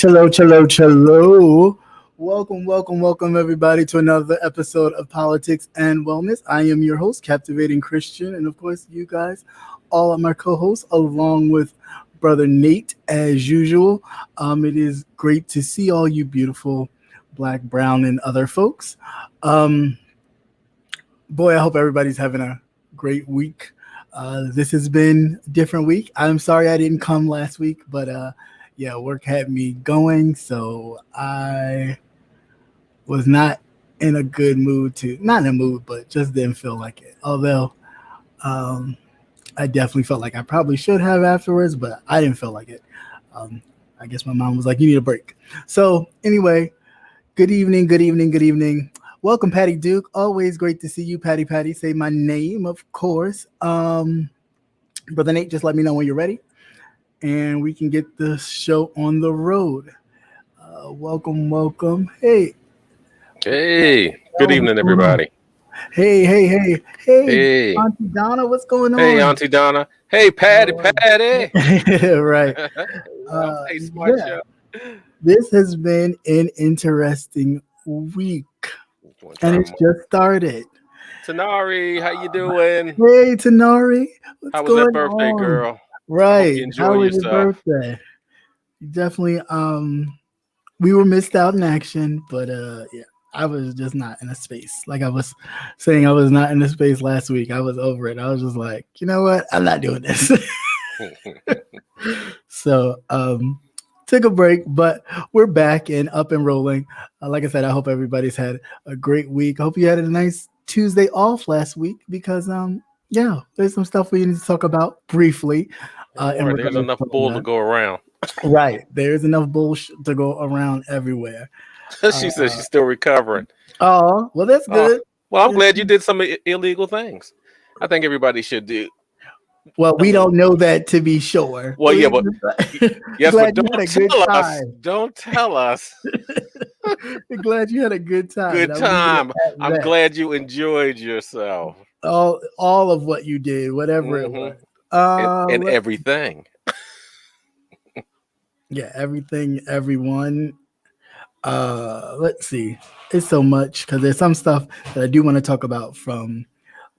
Chillo, chillo, chillo. Welcome, everybody, to another episode of Politics and Wellness. I am your host, Captivating Christian, and of course, you guys, all of my co-hosts, along with Brother Nate, as usual. It is great to see all you beautiful Black, brown, and other folks. Boy, I hope everybody's having a great week. This has been a different week. I'm sorry I didn't come last week, but yeah, work had me going, so I was not in a good mood not in a mood, but just didn't feel like it. Although I definitely felt like I probably should have afterwards, but I didn't feel like it. I guess my mom was like, you need a break. So anyway, good evening. Welcome, Patty Duke. Always great to see you, Patty. Say my name, of course. Brother Nate, just let me know when you're ready, and we can get the show on the road. Welcome. Hey. Good evening, everybody. Hey. Auntie Donna, what's going on? Hey, Auntie Donna. Hey, Patty. Right. Hey, Smart Show. This has been an interesting week, and it's just started. Tanari, how you doing? Hey, Tanari. How was that birthday, girl? Right. How was your birthday? Definitely. We were missed out in action, but yeah, I was just not in a space. Like I was saying, I was not in a space last week. I was over it. I was just like, you know what? I'm not doing this. So took a break, but we're back and up and rolling. Like I said, I hope everybody's had a great week. I hope you had a nice Tuesday off last week because yeah, there's some stuff we need to talk about briefly. There's enough bull to go around. Right. There's enough bullshit to go around everywhere. She says she's still recovering. Oh, well, that's good. Well, I'm glad you did some illegal things. I think everybody should do. Well, we don't know that to be sure. Well, yeah, but yes, but don't tell us. Glad you had a good time. Good time. I'm glad you enjoyed yourself. All of what you did, whatever it was. And everything. Yeah, everything, everyone. Let's see. It's so much because there's some stuff that I do want to talk about from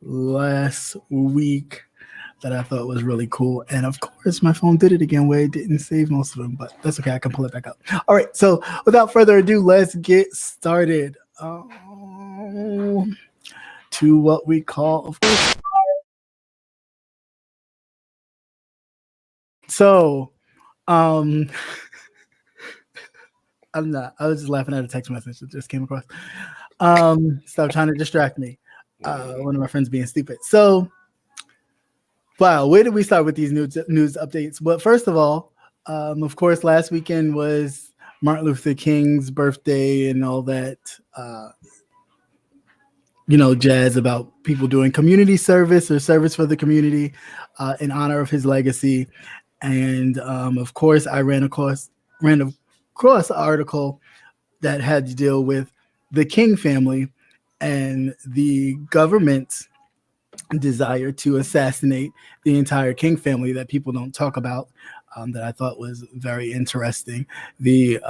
last week that I thought was really cool. And of course, my phone did it again where it didn't save most of them, but that's okay. I can pull it back up. All right. So without further ado, let's get started to what we call, of course. So, I'm not. I was just laughing at a text message that just came across. Stop trying to distract me. One of my friends being stupid. So, wow, where did we start with these news updates? But first of all, of course, last weekend was Martin Luther King's birthday and all that, jazz about people doing community service or service for the community in honor of his legacy. And of course, I ran across an article that had to deal with the King family and the government's desire to assassinate the entire King family that people don't talk about, that I thought was very interesting. The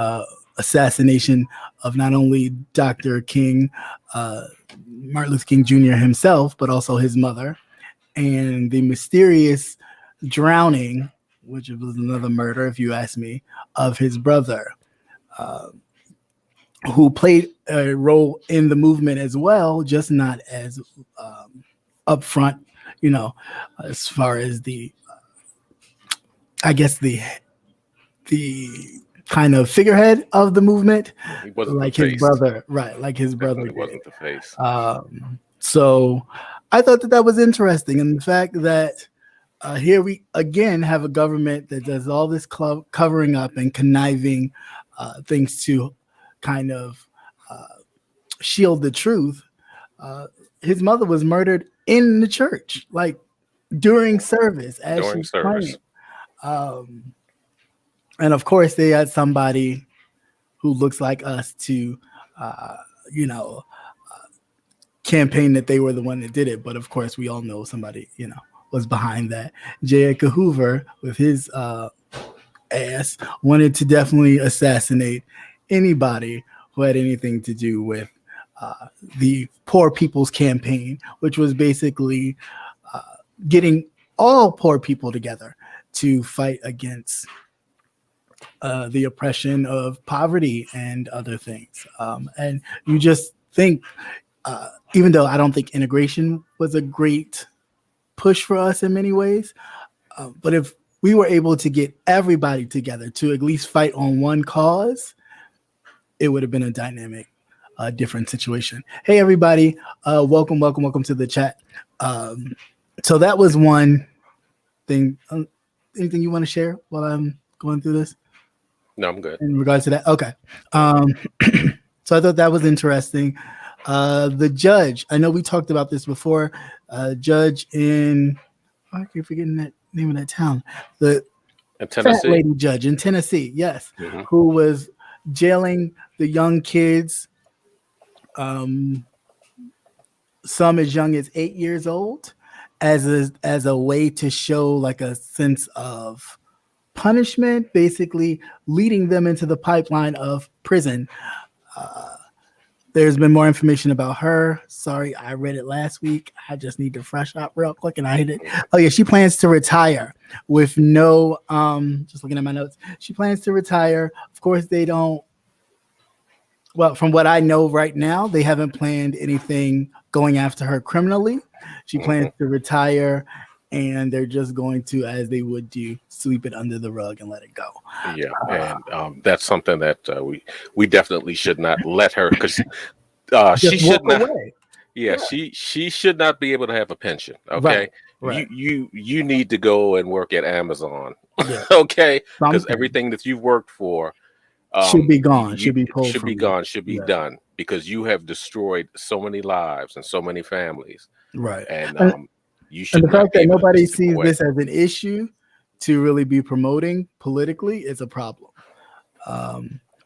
assassination of not only Dr. King, Martin Luther King Jr. himself, but also his mother, and the mysterious drowning, which was another murder, if you ask me, of his brother, who played a role in the movement as well, just not as upfront, as far as the kind of figurehead of the movement, like his brother, right? Like his brother wasn't the face. So I thought that was interesting, and the fact that here we again have a government that does all this covering up and conniving things to kind of shield the truth. His mother was murdered in the church, like during service, and of course they had somebody who looks like us to, campaign that they were the one that did it. But of course, we all know somebody, was behind that. J. Edgar Hoover with his ass wanted to definitely assassinate anybody who had anything to do with the Poor People's Campaign, which was basically getting all poor people together to fight against the oppression of poverty and other things. And you just think, even though I don't think integration was a great push for us in many ways, but if we were able to get everybody together to at least fight on one cause, it would have been a dynamic, different situation. Hey, everybody. Welcome to the chat. So that was one thing. Anything you want to share while I'm going through this? No, I'm good. In regards to that? Okay. So I thought that was interesting. The judge, I know we talked about this before, judge in, I keep forgetting that name of that town. The fat lady judge in Tennessee, yes, who was jailing the young kids, some as young as 8 years old, as a way to show like a sense of punishment, basically leading them into the pipeline of prison. There's been more information about her. Sorry, I read it last week. I just need to fresh up real quick, and I hit it. Oh yeah, she plans to retire with no. Just looking at my notes, she plans to retire. Of course, they don't. Well, from what I know right now, they haven't planned anything going after her criminally. She plans to retire, and they're just going to, as they would do, sweep it under the rug and let it go. Yeah, and that's something that we definitely should not let her, because she should not. Away. Yeah, she should not be able to have a pension. Okay, right. You need to go and work at Amazon. Yeah. Okay, because everything that you've worked for should be gone. Should be pulled. Should be gone. Should be done, because you have destroyed so many lives and so many families. Right, and you should. And the fact that nobody sees this as an issue to really be promoting politically is a problem.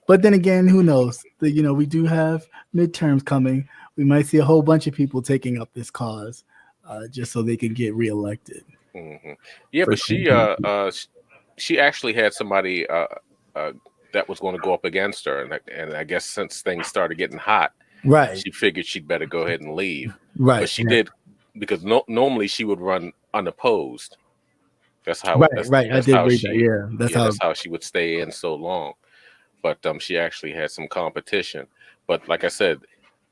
But then again, who knows? We do have midterms coming. We might see a whole bunch of people taking up this cause just so they can get reelected. Yeah, but she actually had somebody that was going to go up against her, and I guess since things started getting hot, right, she figured she'd better go ahead and leave. Right, but she did, because normally she would run unopposed. That's how. Right. I did read that. Yeah, that's how she would stay in so long. But she actually had some competition. But like I said,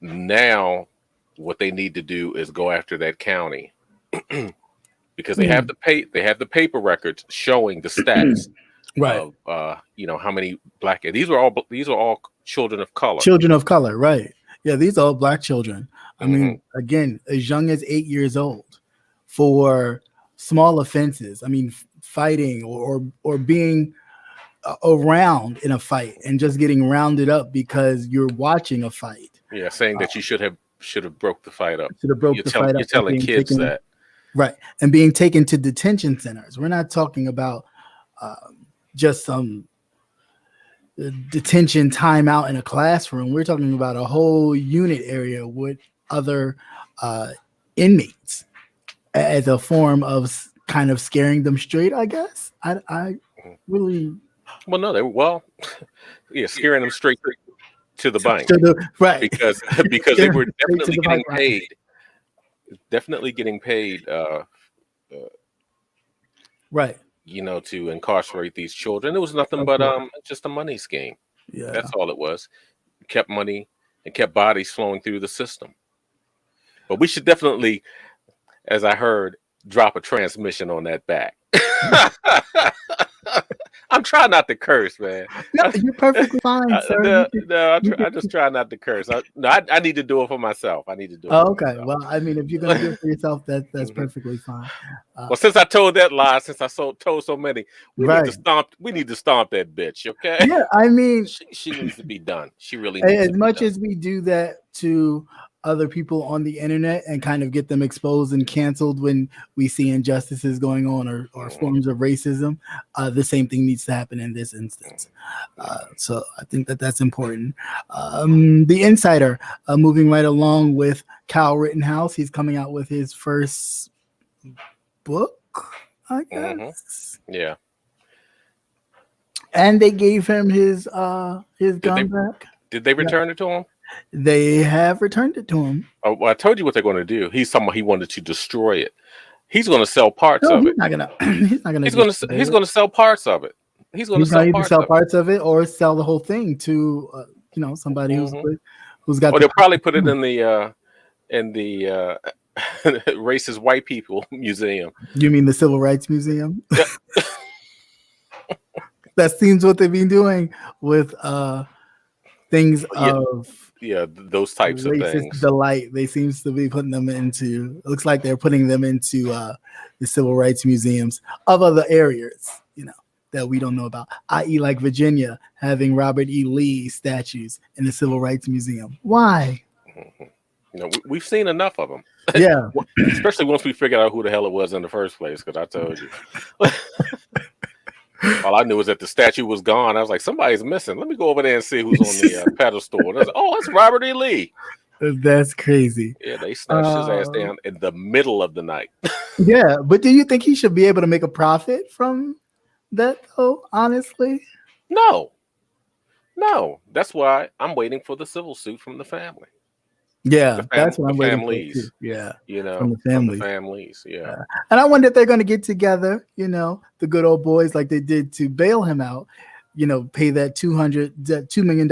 now what they need to do is go after that county, because they have the paper records showing the stats. Right. Of how many black. These are all children of color. Children of color, right? Yeah, these are all black children. I mean, again, as young as 8 years old, for small offenses. I mean, fighting or being around in a fight and just getting rounded up because you're watching a fight. Yeah, saying that you should have broke the fight up. Should have broke the fight up. You're telling kids that. Right, and being taken to detention centers. We're not talking about just some detention time out in a classroom. We're talking about a whole unit area with other inmates as a form of kind of scaring them straight, I guess. I really... Well, no, scaring them straight to the bank. Right. Because they were definitely getting paid. Definitely getting paid. Right. To incarcerate these children. It was nothing but just a money scheme. Yeah. That's all it was. Kept money and kept bodies flowing through the system. But we should definitely, as I heard, drop a transmission on that back. I'm trying not to curse, man. No, you're perfectly fine, sir. I just try not to curse. I need to do it for myself. I need to do it. Oh, okay. Well, I mean, if you're going to do it for yourself, that's perfectly fine. Well, since I told that lie, since I told so many, we need to stomp that bitch. Okay. Yeah, I mean, she needs to be done. She really needs as much as we do that to other people on the internet and kind of get them exposed and canceled when we see injustices going on or forms of racism, the same thing needs to happen in this instance. So I think that's important. The Insider, moving right along with Kyle Rittenhouse, he's coming out with his first book, I guess. Yeah. And they gave him his gun back. Did they return it to him? They have returned it to him. Oh, well, I told you what they're going to do. He's talking about he wanted to destroy it. He's going to sell parts No, of he's it. not gonna. He's not gonna. He's going to sell parts of it. He's going to sell parts of it, or sell the whole thing to somebody who's got. Or they'll probably put it in the racist white people museum. You mean the Civil Rights Museum? That seems what they've been doing with things of those types of things. Delight. They seems to be putting them into. It looks like they're putting them into the Civil Rights Museums of other areas, that we don't know about, i.e., like Virginia having Robert E. Lee statues in the Civil Rights Museum. Why? We've seen enough of them. Yeah, especially once we figured out who the hell it was in the first place. Because I told you. All I knew was that the statue was gone. I was like, somebody's missing. Let me go over there and see who's on the pedestal. And I was like, oh, it's Robert E. Lee. That's crazy. Yeah, they snatched his ass down in the middle of the night. Yeah, but do you think he should be able to make a profit from that, though? Honestly, no. That's why I'm waiting for the civil suit from the family. Yeah, that's what I'm waiting families. For. Yeah, from the families. Yeah. And I wonder if they're going to get together. The good old boys, like they did to bail him out. Pay that $2 million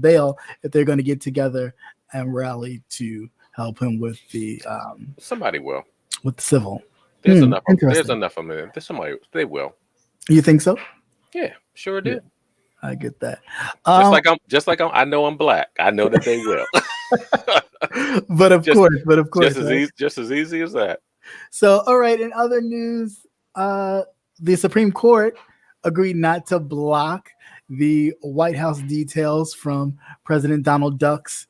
bail if they're going to get together and rally to help him with the. Somebody will with the civil. There's enough. There's enough of them. There's somebody. They will. You think so? Yeah, sure did. Yeah, I get that. Just like I'm. I know I'm black. I know that they will. but of course, just as easy as that. So, all right. In other news, the Supreme Court agreed not to block the White House details from President Donald Duck's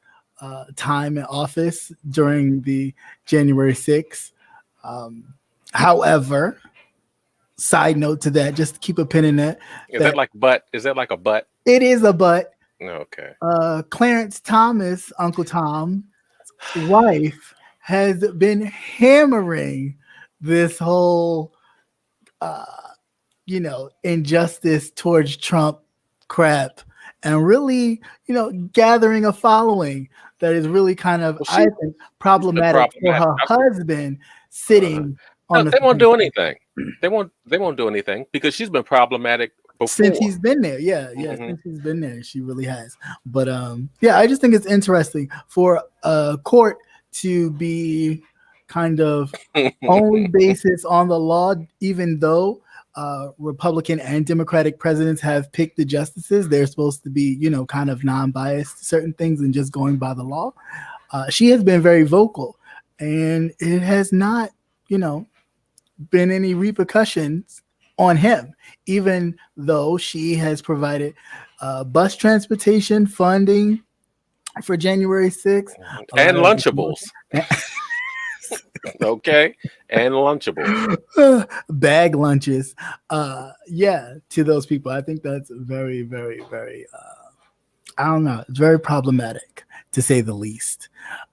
time in office during the January 6th. However, side note to that, just keep a pin in it. Is that like a but? It is a but. Okay. Clarence Thomas, Uncle Tom's wife, has been hammering this whole, injustice towards Trump crap, and really, gathering a following that is really kind of, I think, problematic for her husband sitting on the. They won't do anything. They won't do anything because she's been problematic before. Since he's been there. Yeah. Since he's been there, she really has. But I just think it's interesting for a court to be kind of only basis on the law, even though Republican and Democratic presidents have picked the justices. They're supposed to be, kind of non-biased to certain things and just going by the law. She has been very vocal, and it has not, been any repercussions on him, even though she has provided bus transportation funding for January 6th. And Lunchables. Okay. And Lunchables. Bag lunches. To those people. I think that's very, very, very, I don't know. It's very problematic, to say the least.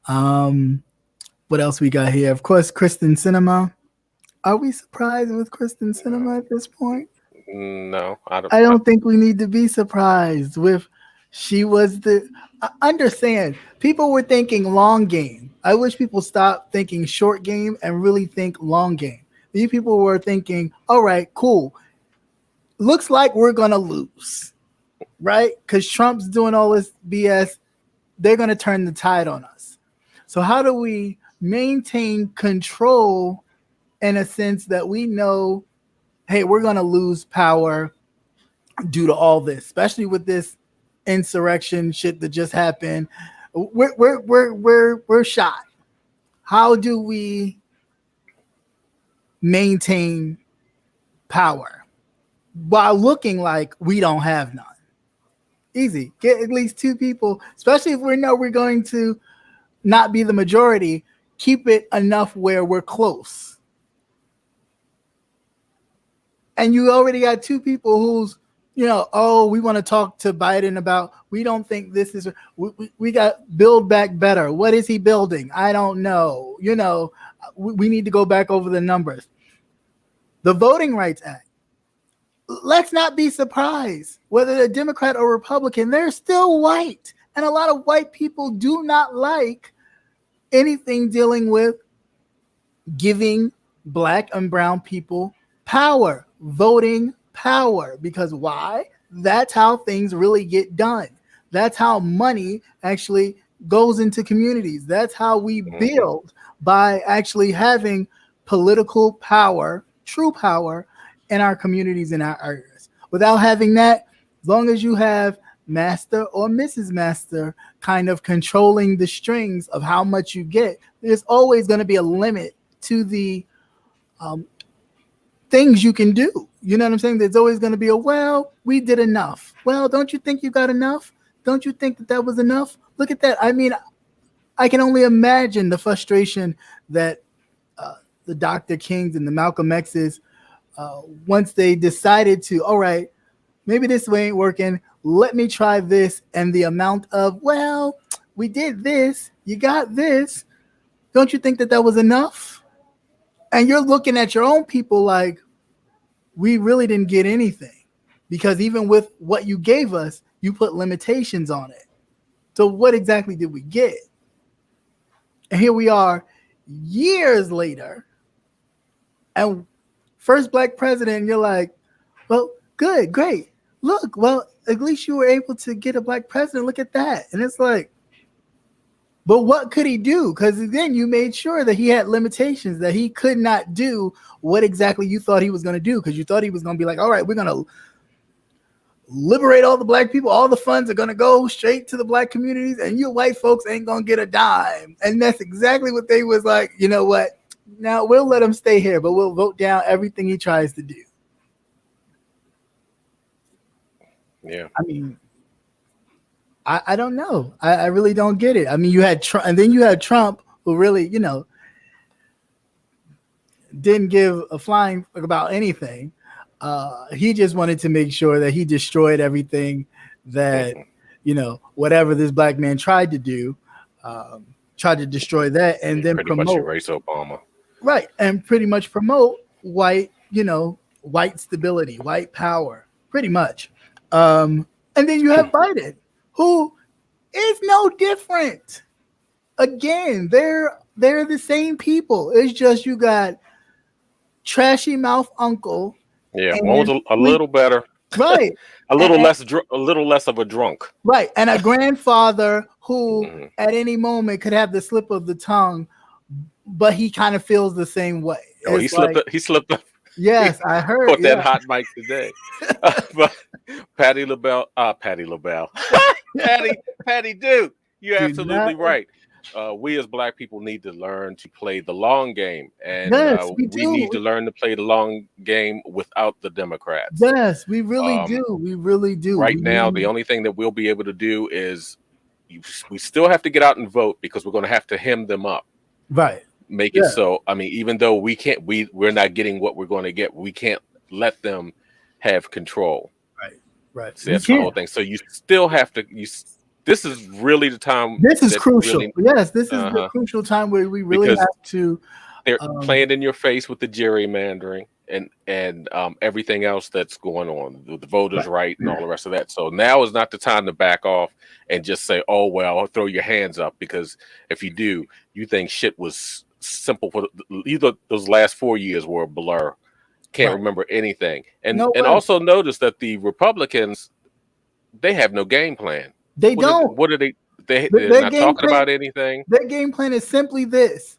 What else we got here? Of course, Kristen Sinema. Are we surprised with Kristen Sinema at this point? No, I don't think we need to be surprised with. She was understand. People were thinking long game. I wish people stop thinking short game and really think long game. These people were thinking, all right, cool. Looks like we're going to lose, right? Because Trump's doing all this BS. They're going to turn the tide on us. So how do we maintain control in a sense that we know, hey, we're going to lose power due to all this, especially with this insurrection shit that just happened. We're shot. How do we maintain power while looking like we don't have none? Easy. Get at least two people, especially if we know we're going to not be the majority. Keep it enough where we're close. And you already got two people who's, we want to talk to Biden about, we don't think this is, we got Build Back Better. What is he building? I don't know. We need to go back over the numbers. The Voting Rights Act. let's not be surprised whether they're Democrat or Republican, they're still white. And a lot of white people do not like anything dealing with giving black and brown people power, voting power. Because why? That's how things really get done. That's how money actually goes into communities. That's how we build, by actually having political power, true power in our communities, in our areas. Without having that, as long as you have Master or Mrs. Master kind of controlling the strings of how much you get, there's always going to be a limit to the things you can do. You know what I'm saying? There's always going to be a, well, we did enough. Well, don't you think you got enough? Don't you think that was enough? Look at that. I mean, I can only imagine the frustration that the Dr. Kings and the Malcolm X's, once they decided to, all right, maybe this way ain't working, let me try this. And the amount of, well, we did this, you got this. Don't you think that was enough? And you're looking at your own people like, we really didn't get anything, because even with what you gave us, you put limitations on it. So what exactly did we get? And here we are years later, and first black president, and you're like, well, good, great. Look, well, at least you were able to get a black president. Look at that. And it's like, but what could he do? Because then you made sure that he had limitations, that he could not do what exactly you thought he was going to do, because you thought he was going to be like, all right, we're going to liberate all the black people. All the funds are going to go straight to the black communities, and you white folks ain't going to get a dime. And that's exactly what they was like, you know what? Now we'll let him stay here, but we'll vote down everything he tries to do. Yeah. I mean, I don't know. I really don't get it. I mean, you had Trump, and then you had Trump, who really, you know, didn't give a flying fuck about anything. He just wanted to make sure that he destroyed everything that, you know, whatever this black man tried to do, tried to destroy that, and then pretty promote much erase Obama. Right. And pretty much promote white, you know, white stability, white power, pretty much. And then you have Biden, who is no different. Again, they're the same people. It's just you got trashy mouth uncle. Yeah, one was a little better. Right. a little less of a drunk. Right. And a grandfather who at any moment could have the slip of the tongue, but he kind of feels the same way. Oh, he slipped up. Yes, I heard. Put that hot mic today. But Patty LaBelle, Patty Duke, you're absolutely right. We as black people need to learn to play the long game, and yes, we need to learn to play the long game without the Democrats. Yes, we really do. We really do. Right now, the only thing that we'll be able to do is we still have to get out and vote, because we're going to have to hem them up. Right. Make it so. I mean, even though we're not getting what we're going to get, we can't let them have control. Right. So that's the whole thing. So you still have to. This is really the time. This is crucial. Yes, this is the crucial time where we really have to. They're playing in your face with the gerrymandering and everything else that's going on, the voters' right and all the rest of that. So now is not the time to back off and just say, "Oh well, I'll throw your hands up," because if you do, you think shit was simple. For either those last 4 years were a blur. Can't remember anything. And also notice that the Republicans, they have no game plan. They don't. What are they? They're not talking about anything. Their game plan is simply this: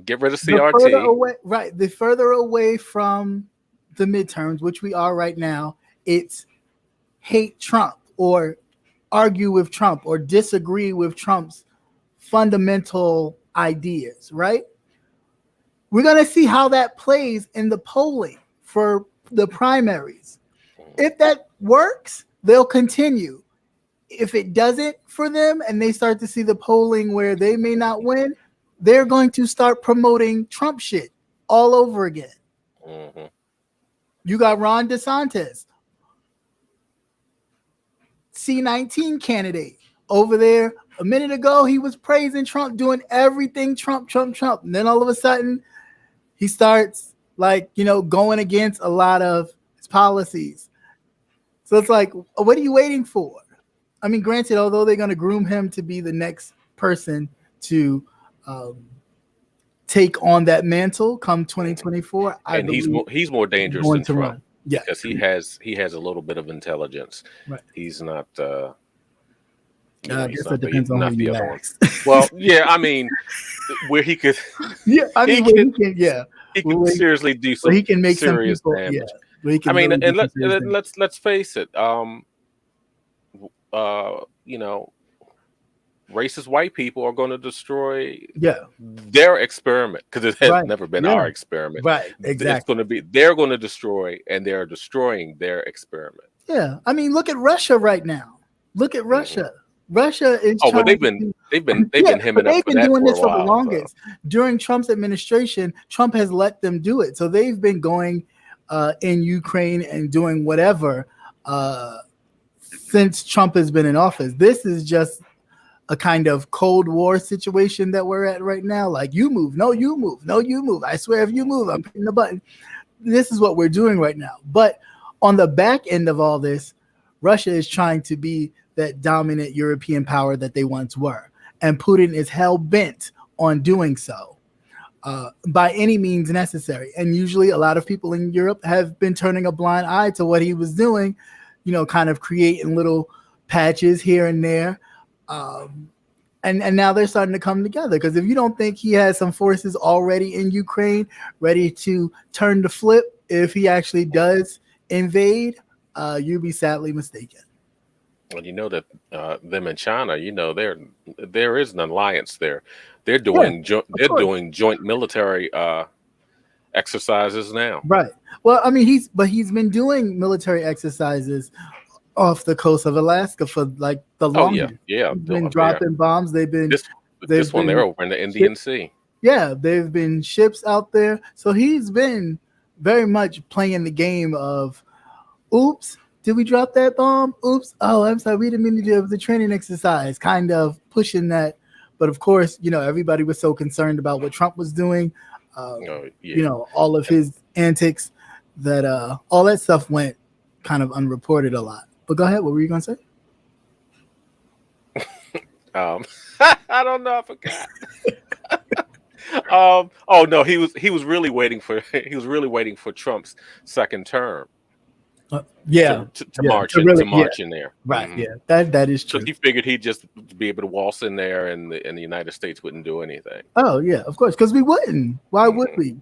get rid of CRT. The further away from the midterms, which we are right now, it's hate Trump or argue with Trump or disagree with Trump's fundamental ideas, right? We're going to see how that plays in the polling for the primaries. If that works, they'll continue. If it doesn't for them and they start to see the polling where they may not win, they're going to start promoting Trump shit all over again. Mm-hmm. You got Ron DeSantis, C-19 candidate over there. A minute ago, he was praising Trump, doing everything Trump. And then all of a sudden, he starts going against a lot of his policies. So it's like, what are you waiting for? I mean, granted, although they're going to groom him to be the next person to take on that mantle come 2024, and he's more dangerous than Trump. Yeah, because he has a little bit of intelligence. Right. He's not. I guess that depends on who you ask. Well, yeah, I mean, where he could. Yeah, I mean, he can seriously do some. He can make serious some people, damage. Yeah, I mean, and let's face it. Racist white people are going to destroy their experiment because it has never been our experiment. Right, exactly. It's going to be they're going to destroy, and they're destroying their experiment. Yeah, I mean, look at Russia right now. Look at Russia. Russia is. Oh, but they've been hemming up for that doing this for a while, the longest. So. During Trump's administration, Trump has let them do it. So they've been going in Ukraine and doing whatever since Trump has been in office. This is just a kind of Cold War situation that we're at right now. Like, you move, no, you move, no, you move. I swear, if you move, I'm hitting the button. This is what we're doing right now. But on the back end of all this, Russia is trying to be that dominant European power that they once were. And Putin is hell-bent on doing so by any means necessary. And usually a lot of people in Europe have been turning a blind eye to what he was doing, kind of creating little patches here and there. And now they're starting to come together, because if you don't think he has some forces already in Ukraine ready to turn the flip if he actually does invade, you'd be sadly mistaken. Well, you know that them in China, there is an alliance there. They're doing doing joint military exercises now. Right. Well, I mean, he's been doing military exercises off the coast of Alaska for like the longest. Yeah. They've been dropping bombs. They're over in the Indian Sea. Yeah, they've been ships out there. So he's been very much playing the game of, oops, did we drop that bomb? Oops. Oh, I'm sorry. We didn't mean to do the training exercise, kind of pushing that. But of course, everybody was so concerned about what Trump was doing, all of his antics, that all that stuff went kind of unreported a lot. But go ahead. What were you going to say? I don't know. I forgot. Oh no, he was really waiting for Trump's second term. To march in there. Right. Mm-hmm. Yeah, that is true. So he figured he'd just be able to waltz in there, and the United States wouldn't do anything. Oh yeah, of course, because we wouldn't. Why would we?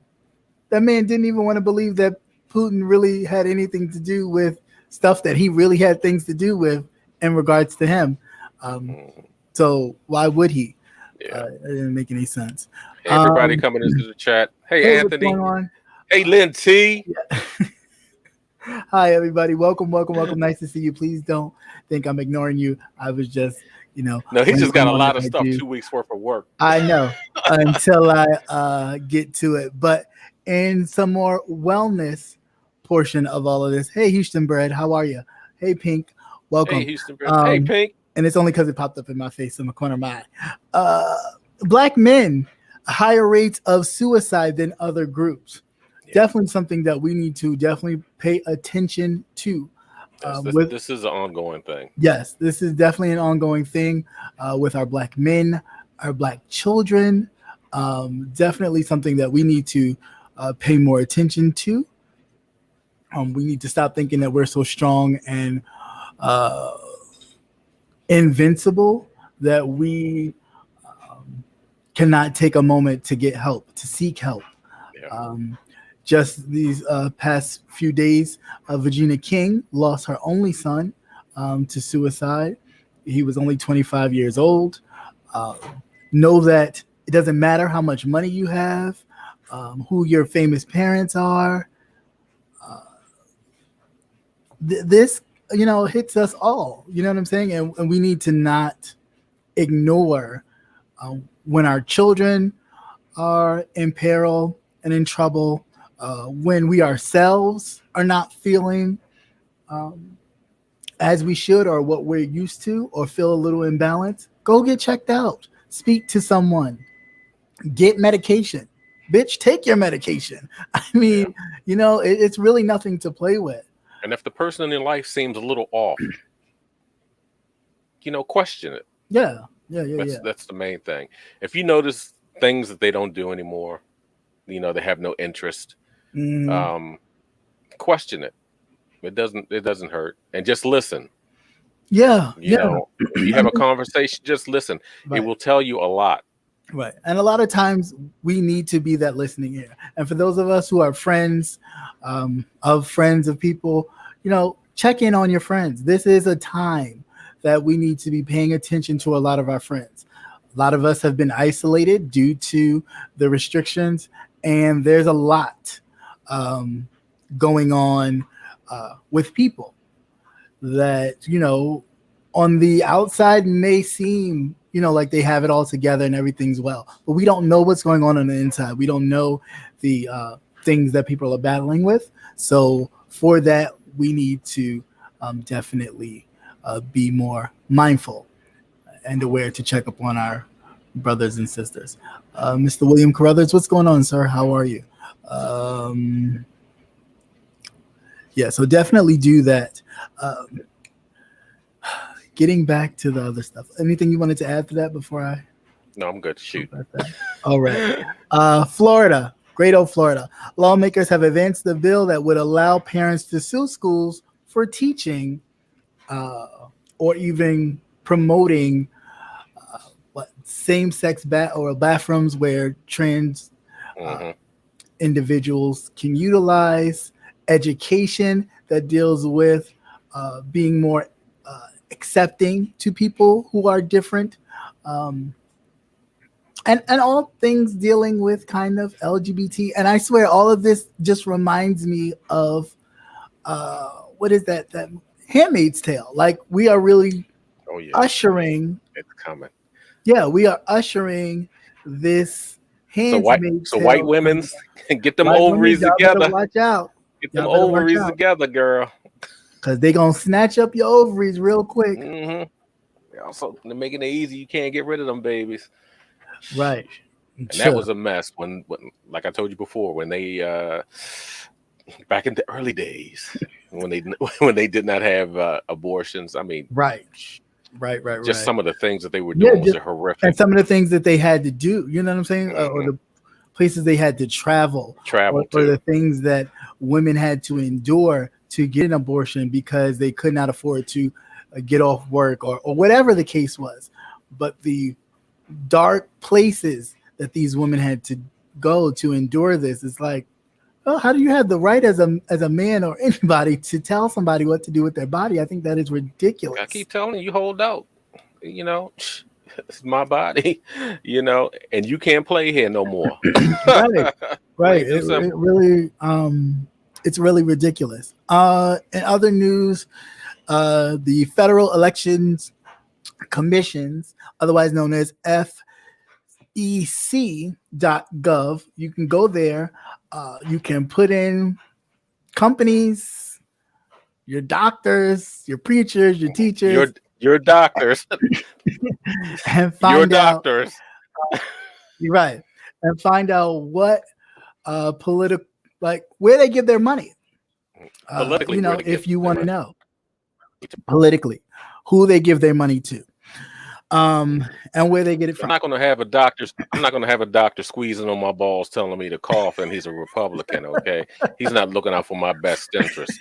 That man didn't even want to believe that Putin really had anything to do with stuff that he really had things to do with in regards to him. So why would he? Yeah. It didn't make any sense. Hey, everybody coming into the chat. Hey, Anthony. What's going on? Hey, Lynn T. Yeah. Hi, everybody. Welcome. Nice to see you. Please don't think I'm ignoring you. I was just, No, he just got a lot of stuff, 2 weeks worth of work. I know, until I get to it. But in some more wellness portion of all of this, hey, Houston Bread, how are you? Hey, Pink, welcome. Hey, Houston Bread. Hey, Pink. And it's only because it popped up in my face in the corner of my eye. Black men, higher rates of suicide than other groups. Definitely something that we need to definitely pay attention to. This is an ongoing thing. Yes, this is definitely an ongoing thing with our Black men, our Black children. Definitely something that we need to pay more attention to. We need to stop thinking that we're so strong and invincible that we cannot take a moment to get help, to seek help. Yeah. Just these past few days, Virginia King lost her only son to suicide. He was only 25 years old. Know that it doesn't matter how much money you have, who your famous parents are. This, hits us all. You know what I'm saying? And we need to not ignore when our children are in peril and in trouble. When we ourselves are not feeling as we should or what we're used to, or feel a little imbalanced, go get checked out. Speak to someone. Get medication. Bitch, take your medication. I mean, it's really nothing to play with. And if the person in your life seems a little off, question it. Yeah. That's the main thing. If you notice things that they don't do anymore, they have no interest, question it. It doesn't hurt, and just listen. Yeah. If you have a conversation, just listen. Right. It will tell you a lot. Right. And a lot of times we need to be that listening ear. And for those of us who are friends of people, check in on your friends. This is a time that we need to be paying attention to a lot of our friends. A lot of us have been isolated due to the restrictions, and there's a lot going on with people that, on the outside may seem, like they have it all together and everything's well, but we don't know what's going on the inside. We don't know the things that people are battling with. So for that, we need to definitely be more mindful and aware to check up on our brothers and sisters. Mr. William Carruthers, what's going on, sir? How are you? Yeah, so definitely do that. Getting back to the other stuff. Anything you wanted to add to that before I? No, I'm good. Shoot. All right. Florida, great old Florida. Lawmakers have advanced the bill that would allow parents to sue schools for teaching or even promoting same-sex bathrooms where trans individuals can utilize, education that deals with being more accepting to people who are different, and all things dealing with kind of LGBT. And I swear all of this just reminds me of what is that Handmaid's Tale. Like we are really ushering. It's coming. Yeah, we are ushering this Handmaid's Tale. So white women get them ovaries together. Watch out. Get them ovaries together, girl. Because they're going to snatch up your ovaries real quick. Mm-hmm. Also, they're making it easy. You can't get rid of them babies. Right. And that was a mess when, like I told you before, when they, back in the early days, when they did not have abortions. I mean, right. Just some of the things that they were doing was horrific. And some of the things that they had to do, you know what I'm saying? Or the places they had to travel or the things that women had to endure to get an abortion because they could not afford to get off work or whatever the case was. But the dark places that these women had to go to endure this, it's like, oh, how do you have the right as a man or anybody to tell somebody what to do with their body? I think that is ridiculous. I keep telling you, hold out. It's my body, and you can't play here no more. Right. It really, it's really ridiculous. In other news, the Federal Elections Commissions, otherwise known as FEC.gov, you can go there. You can put in companies, your doctors, your preachers, your teachers, your doctors, and find your out. Doctors. You're right, and find out what political, like where they give their money. Politically, if you want to know politically who they give their money to. And where they get it from. I'm not going to have a doctor squeezing on my balls telling me to cough, and he's a Republican. Okay, he's not looking out for my best interest.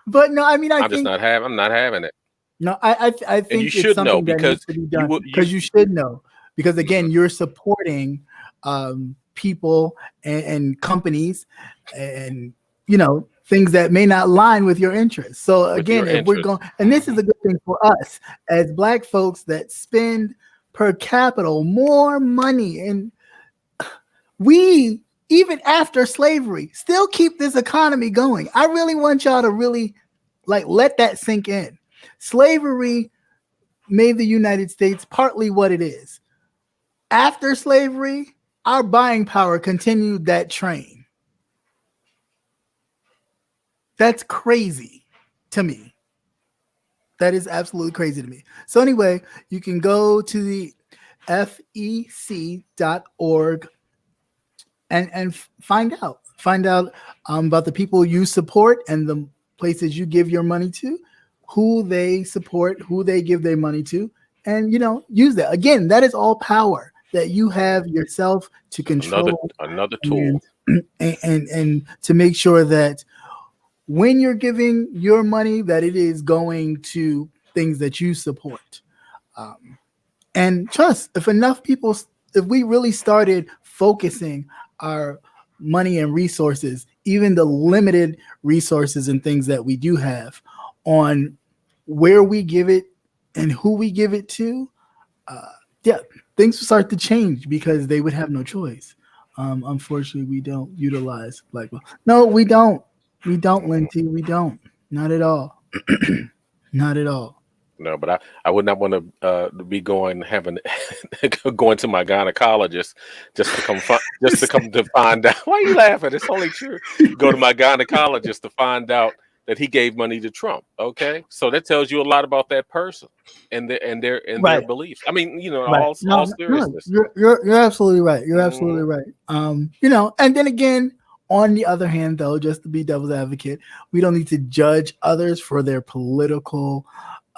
But no, I mean, I'm not having it. No, I think and you should know because you should know because again, you're supporting people and companies and things that may not line with your interests. So again, if we're going, and this is a good thing for us as Black folks that spend per capita more money, and we, even after slavery, still keep this economy going. I really want y'all to really let that sink in. Slavery made the United States partly what it is. After slavery, our buying power continued that train. That's crazy to me. That is absolutely crazy to me. So anyway, you can go to the fec.org and find out about the people you support and the places you give your money to, who they support, who they give their money to, and use that. Again, that is all power that you have yourself to control. Another tool. And to make sure that when you're giving your money, that it is going to things that you support. And trust, if we really started focusing our money and resources, even the limited resources and things that we do have, on where we give it and who we give it to, things will start to change because they would have no choice. Unfortunately, we don't utilize black. No, we don't. We don't, Lindsay. We don't. Not at all. Not at all. No, but I would not want to be going going to my gynecologist just to come to find out. Why are you laughing? It's only true. Go to my gynecologist to find out that he gave money to Trump. Okay, so that tells you a lot about that person and their beliefs. I mean, all seriousness. No, you're absolutely right. You're absolutely right. And then again, on the other hand, though, just to be devil's advocate, we don't need to judge others for their political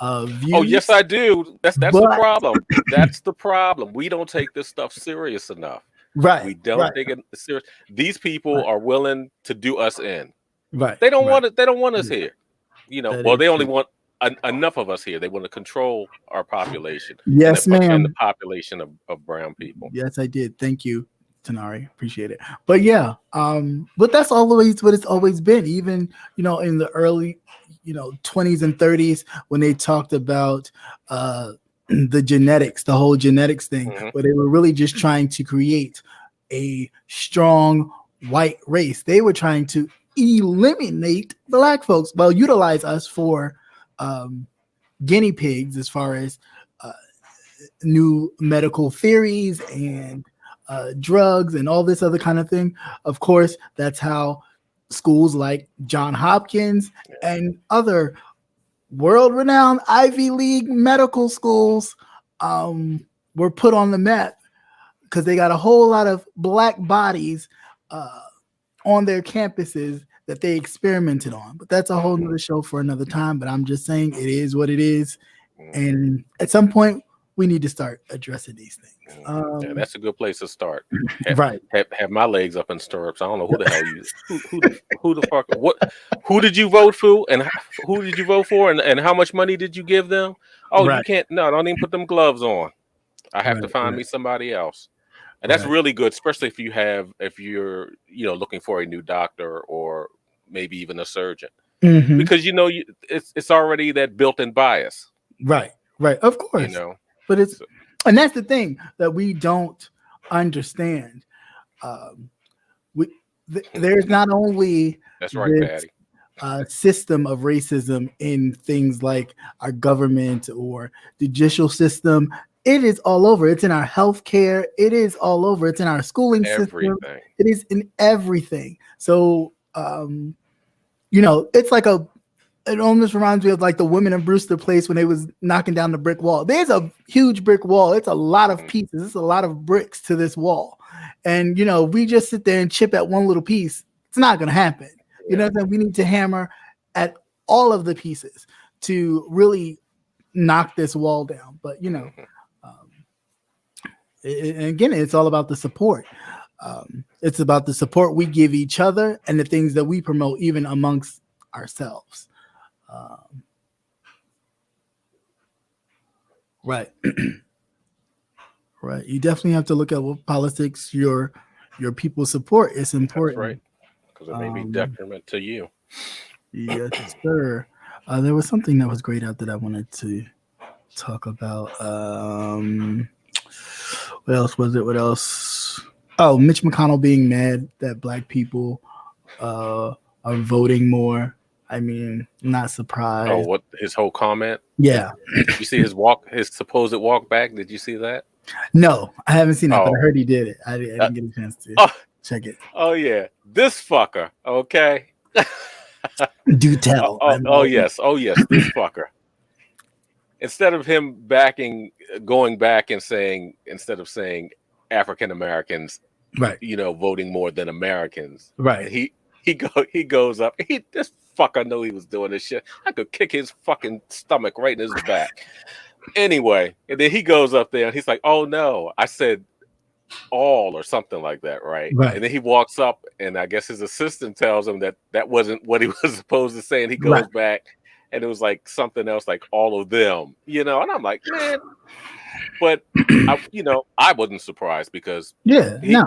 views. Oh, yes, I do. That's the problem. That's the problem. We don't take this stuff serious enough. Right. We don't take it serious. These people are willing to do us in. Right. They don't want it. They don't want us here. They only want enough of us here. They want to control our population. Yes, ma'am. And the population of brown people. Yes, I did. Thank you, Tanari. Appreciate it. But yeah, but that's always what it's always been. Even in the early 20s and 30s, when they talked about the genetics, the whole genetics thing, where they were really just trying to create a strong white race. They were trying to eliminate black folks, utilize us for guinea pigs as far as new medical theories and drugs and all this other kind of thing. Of course, that's how schools like Johns Hopkins and other world-renowned Ivy League medical schools were put on the map, because they got a whole lot of black bodies on their campuses that they experimented on. But that's a whole nother show for another time. But I'm just saying it is what it is. And at some point, we need to start addressing these things. That's a good place to start. Right. Have my legs up in stirrups. I don't know who the hell you who the fuck who did you vote for, and who did you vote for, and how much money did you give them? Oh, right. You can't. No, don't even put them gloves on. I have to find me somebody else. And that's really good, especially if you're looking for a new doctor or maybe even a surgeon, because it's already that built-in bias. Right. Of course. But and that's the thing that we don't understand. There's not only that's right, Patty. System of racism in things like our government or judicial system. It is all over. It's in our healthcare. It is all over. It's in our schooling system. It is in everything. So, it's like it almost reminds me of like the women in Brewster Place when they was knocking down the brick wall. There's a huge brick wall. It's a lot of pieces. It's a lot of bricks to this wall. And, we just sit there and chip at one little piece. It's not going to happen. You know what I'm saying? We need to hammer at all of the pieces to really knock this wall down. But, and again, it's all about the support. It's about the support we give each other and the things that we promote even amongst ourselves. Right. Right. You definitely have to look at what politics your people support. It's important. That's right. Because it may be detriment to you. Yes, sir. There was something that was grayed out that I wanted to talk about. What else was it? What else? Oh, Mitch McConnell being mad that black people are voting more. I mean, not surprised. Oh, what his whole comment? Yeah. Did you see his supposed walk back? Did you see that? No, I haven't seen it, but I heard he did it. I didn't get a chance to check it. Oh yeah, this fucker. Okay. Do tell. Oh yes, this fucker. Instead of him going back and saying, instead of saying African Americans, right, voting more than Americans, right, he he goes up. This fucker knew he was doing this shit. I could kick his fucking stomach right in his back. Anyway, and then he goes up there and he's like, "Oh no," I said all or something like that, right? And then he walks up, and I guess his assistant tells him that wasn't what he was supposed to say, and he goes back, and it was like something else, like all of them, And I'm like, man, but I wasn't surprised because he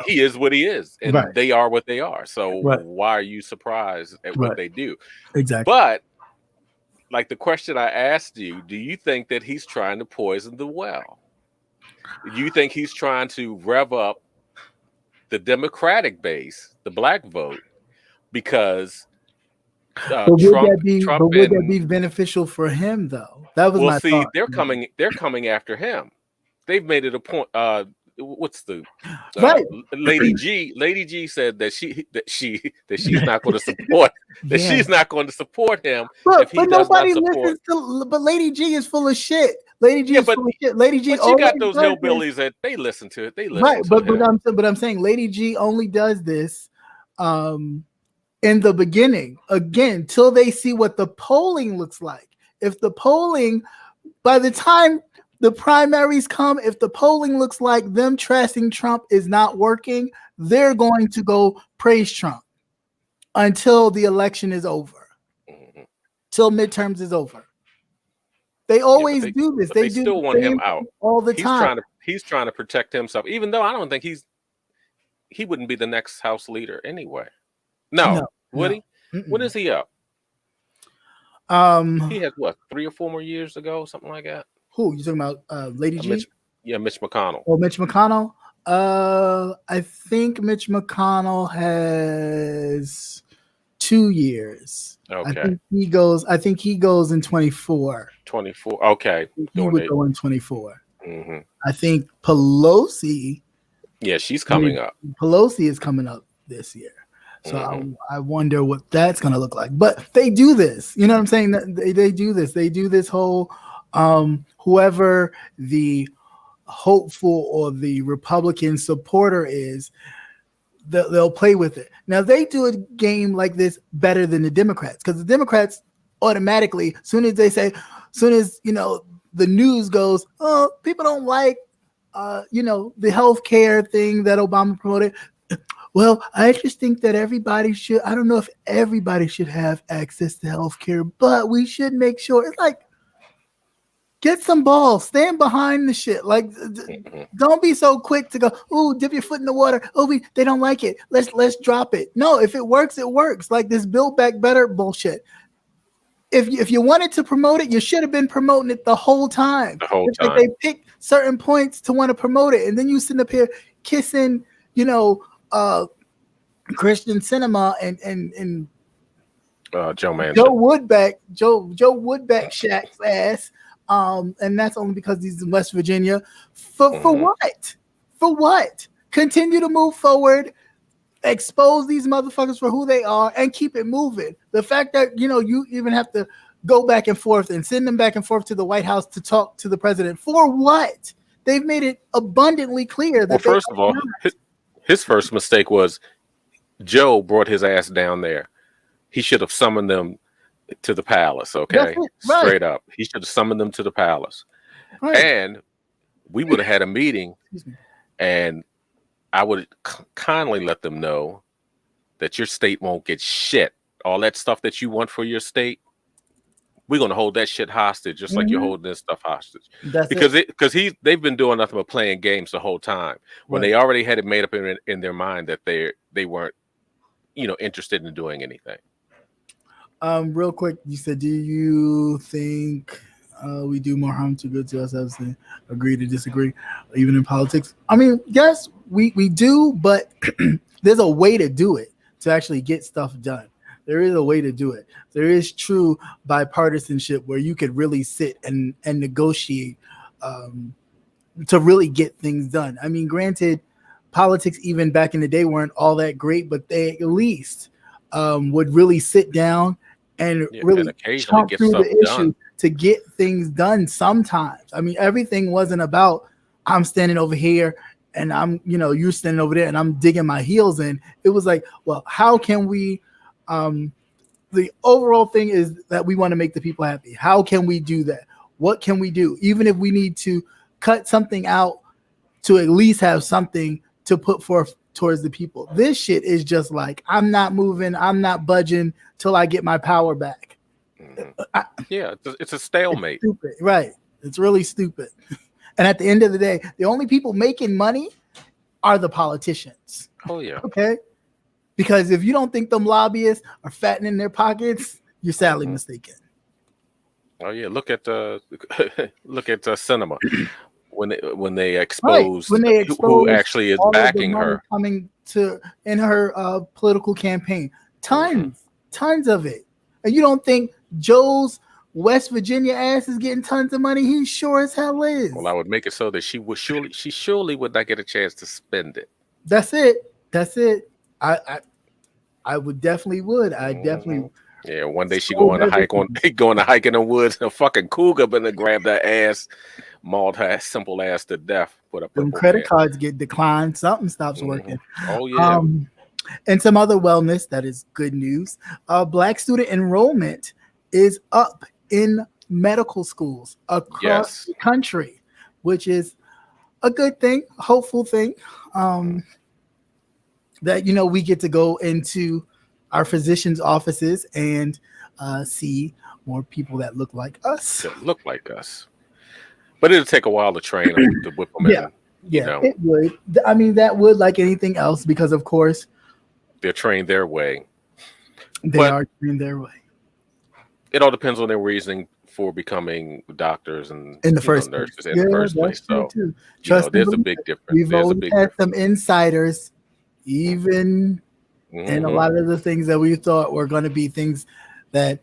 is what he is, and they are what they are. So why are you surprised at what they do? Exactly. But like the question I asked you, do you think that he's trying to poison the well? You think he's trying to rev up the Democratic base, the black vote, because would that be beneficial for him though? That was my thought. They're coming after him. They've made it a point. What's the Lady G? Lady G said that she's not going to support she's not going to support him. But nobody listens to. But Lady G is full of shit. Lady G is full of shit. Lady G. But you got those hillbillies that they listen to it. They listen to it. But I'm saying Lady G only does this in the beginning, again, till they see what the polling looks like. If the polling, by the time the primaries come, if the polling looks like them trashing Trump is not working, they're going to go praise Trump until the election is over, till midterms is over. They always do this. They still want him out all the time. He's trying to protect himself, even though I don't think he wouldn't be the next House leader anyway. No. Would he? Mm-mm. When is he up? He had what, 3 or 4 more years to go, something like that. Who you talking about? Lady G? Mitch McConnell. Oh, Mitch McConnell. I think Mitch McConnell has 2 years. Okay. I think he goes in 24. 24. Okay. He would go in 24. Mm-hmm. I think Pelosi. Yeah, she's coming up. Pelosi is coming up this year. So I wonder what that's going to look like. But they do this. You know what I'm saying? They do this. They do this whole whoever the hopeful or the Republican supporter is, they'll play with it. Now, they do a game like this better than the Democrats, because the Democrats automatically, soon as the news goes, oh, people don't like, the health care thing that Obama promoted. Well, I just think that everybody should, I don't know if everybody should have access to health care, but we should make sure. It's like, get some balls, stand behind the shit. Like, don't be so quick to go, ooh, dip your foot in the water. Oh, they don't like it. Let's drop it. No, if it works, it works. Like this Build Back Better bullshit. If you wanted to promote it, you should have been promoting it the whole time. Like they pick certain points to want to promote it, and then you sit up here kissing, Christian Cinema and Joe Manchin. Joe Woodback Shack's ass. And that's only because he's in West Virginia. For what? For what? Continue to move forward, expose these motherfuckers for who they are, and keep it moving. The fact that you even have to go back and forth and send them back and forth to the White House to talk to the president for what? They've made it abundantly clear that. Well, first of all, his first mistake was Joe brought his ass down there. He should have summoned them to the palace, okay? Right. Straight up. He should have summoned them to the palace. Right. And we would have had a meeting, and I would kindly let them know that your state won't get shit. All that stuff that you want for your state, we're going to hold that shit hostage, just like you're holding this stuff hostage. Because they've been doing nothing but playing games the whole time. When they already had it made up in their mind that they weren't, interested in doing anything. Real quick, you said, do you think we do more harm to good to ourselves than agree to disagree, even in politics? I mean, yes, we do, but there's a way to do it, to actually get stuff done. There is a way to do it. There is true bipartisanship where you could really sit and negotiate to really get things done. I mean, granted, politics even back in the day weren't all that great, but they at least would really sit down and really chomp through the issue to get things done sometimes. I mean, everything wasn't about I'm standing over here and I'm, you're standing over there and I'm digging my heels in. It was like, well, how can we The overall thing is that we want to make the people happy. How can we do that? What can we do? Even if we need to cut something out to at least have something to put forth towards the people. This shit is just like, I'm not moving, I'm not budging till I get my power back. It's a stalemate. It's stupid, right? It's really stupid. And at the end of the day, the only people making money are the politicians. Oh yeah. Okay. Because if you don't think them lobbyists are fattening their pockets, you're sadly mistaken. Oh yeah, look at cinema when they expose who actually is backing her coming to in her political campaign. Tons of it. And you don't think Joe's West Virginia ass is getting tons of money? He sure as hell is. Well, I would make it so that she surely would not get a chance to spend it. That's it. I would definitely would. I definitely. Yeah, one day she go on a hike in the woods, and a fucking cougar gonna grab that ass, mauled her simple ass to death. Put up them credit cards get declined. Something stops working. Oh yeah. And some other wellness that is good news. Black student enrollment is up in medical schools across the country, which is a good thing, hopeful thing. That we get to go into our physicians' offices and see more people that look like us. But it'll take a while to train them, to whip them in. Yeah, it would. I mean, that would, like anything else, because of course they're trained their way. They are trained their way. It all depends on their reasoning for becoming doctors and in the first nurses in the first place. So there's a big difference. We've always had some insiders, even and a lot of the things that we thought were going to be things that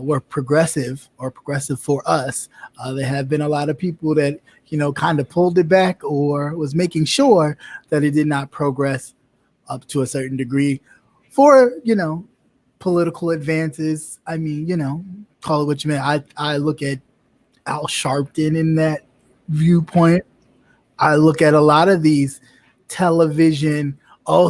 were progressive for us. There have been a lot of people that, kind of pulled it back or was making sure that it did not progress up to a certain degree for, political advances. I mean, call it what you mean. I look at Al Sharpton in that viewpoint. I look at a lot of these television,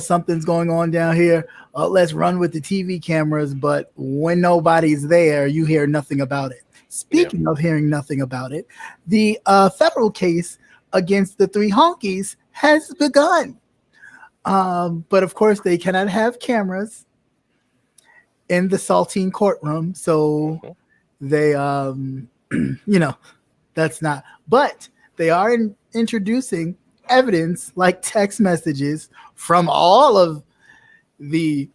something's going on down here. Let's run with the TV cameras. But when nobody's there, you hear nothing about it. Speaking of hearing nothing about it, the federal case against the three honkies has begun. But of course, they cannot have cameras in the Saltine courtroom. So they, that's not. But they are introducing evidence like text messages from all of the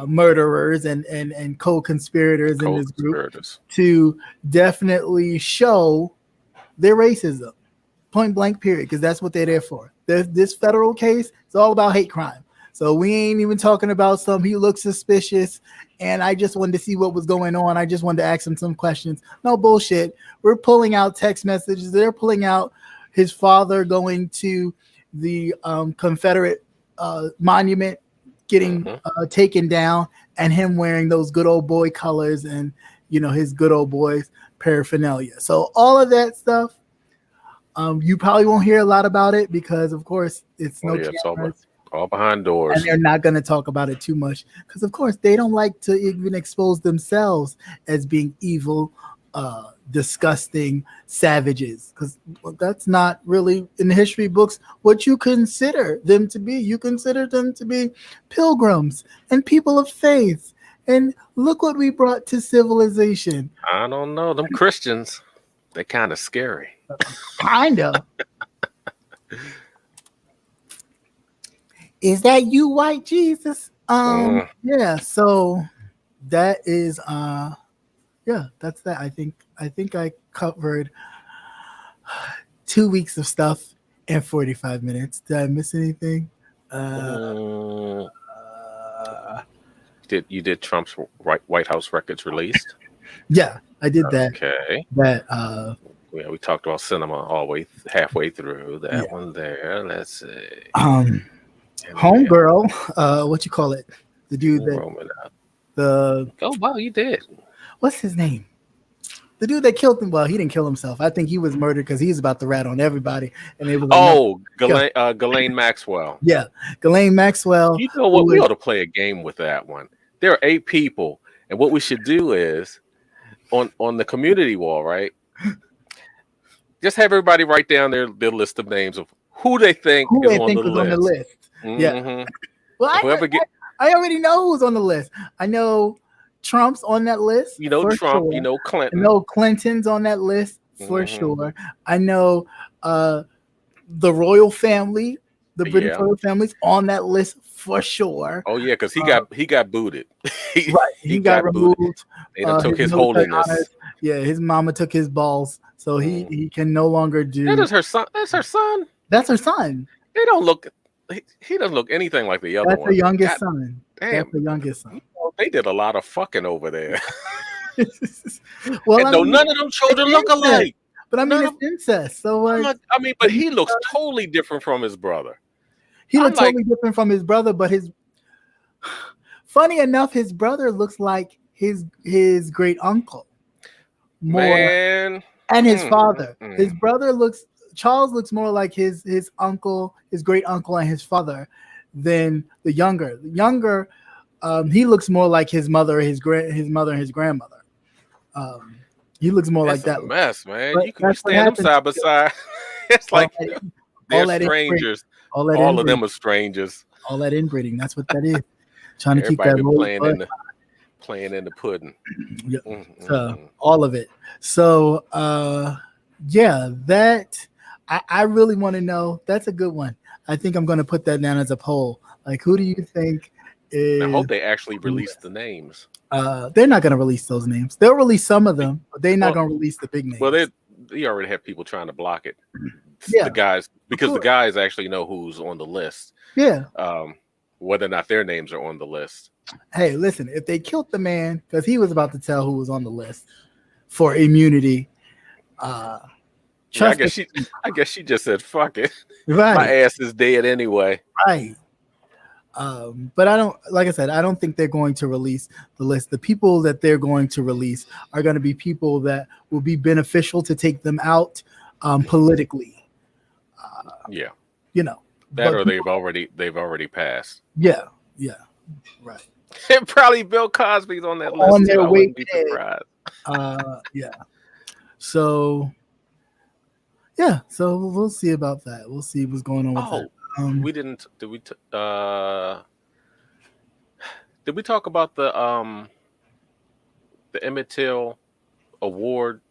murderers and co-conspirators in this group to definitely show their racism, point blank period, because that's what they're there for. This federal case is all about hate crime. So we ain't even talking about he looks suspicious and I just wanted to see what was going on. I just wanted to ask him some questions. No bullshit. We're pulling out text messages. They're pulling out his father going to the Confederate monument, getting taken down, and him wearing those good old boy colors and, his good old boys paraphernalia. So all of that stuff, you probably won't hear a lot about it because, of course, it's cameras. All behind doors. And they're not going to talk about it too much because, of course, they don't like to even expose themselves as being evil, disgusting savages, because that's not really in the history books what you consider them to be. You consider them to be pilgrims and people of faith. And look what we brought to civilization. I don't know. Them Christians, they're kind of scary. Kind of. Is that you, white Jesus? Yeah, so that is that's that. I think I covered 2 weeks of stuff in 45 minutes. Did I miss anything? You did Trump's White House records released? Yeah, I did that. Okay. That we talked about cinema all the way halfway through that one there. Let's see. Homegirl, what you call it? The dude Oh wow, you did. What's his name? The dude that killed him. Well, he didn't kill himself. I think he was murdered because he's about to rat on everybody. And it was Ghislaine Maxwell. Yeah, Ghislaine Maxwell. You know what? We ought to play a game with that one. there are 8 people, and what we should do is on the community wall, right? Just have everybody write down their list of names of who they think is on the list. Yeah. Mm-hmm. Well, I already know who's on the list. I know Trump's on that list. You know Trump. Sure. You know Clinton. I know Clinton's on that list for sure. I know the royal family, the British royal family's on that list for sure. Oh yeah, because he got booted. He got removed. They took his holiness. Honors. Yeah, his mama took his balls, so he can no longer do. That is her son. That's her son. That's her son. They don't look. He doesn't look anything like the other one. That's the youngest son. Damn. That's the youngest son. They did a lot of fucking over there. Well, none of them children look alike. But I mean, it's incest. So but he looks totally different from his brother. He looks totally different from his brother, but funny enough, his brother looks like his great uncle more, man, and his father. His brother Charles looks more like his uncle, his great uncle, and his father than the younger. The younger, he looks more like his mother, his mother, and his grandmother. He looks more like that. A mess, man. You can stand them side by side. It's like they're strangers. All of them are strangers. All that inbreeding. That's what that is. Trying to keep that playing in the pudding. Yeah. All of it. So that I really want to know. That's a good one. I think I'm going to put that down as a poll. Like, who do you think is? I hope they actually release the names. They're not going to release those names. They'll release some of them, but they're not going to release the big names. Well, they already have people trying to block it. Yeah, the guys, because the guys actually know who's on the list. Yeah. Whether or not their names are on the list. Hey, listen, if they killed the man because he was about to tell who was on the list for immunity, I guess she just said, "Fuck it, right. My ass is dead anyway." Right. But I don't think they're going to release the list. The people that they're going to release are going to be people that will be beneficial to take them out politically. Yeah. You know. That or they've already passed. Yeah, right. And probably Bill Cosby's on that list. On their way to yeah. So we'll see about that. We'll see what's going on with that. We didn't. Did we talk about the Emmett Till award?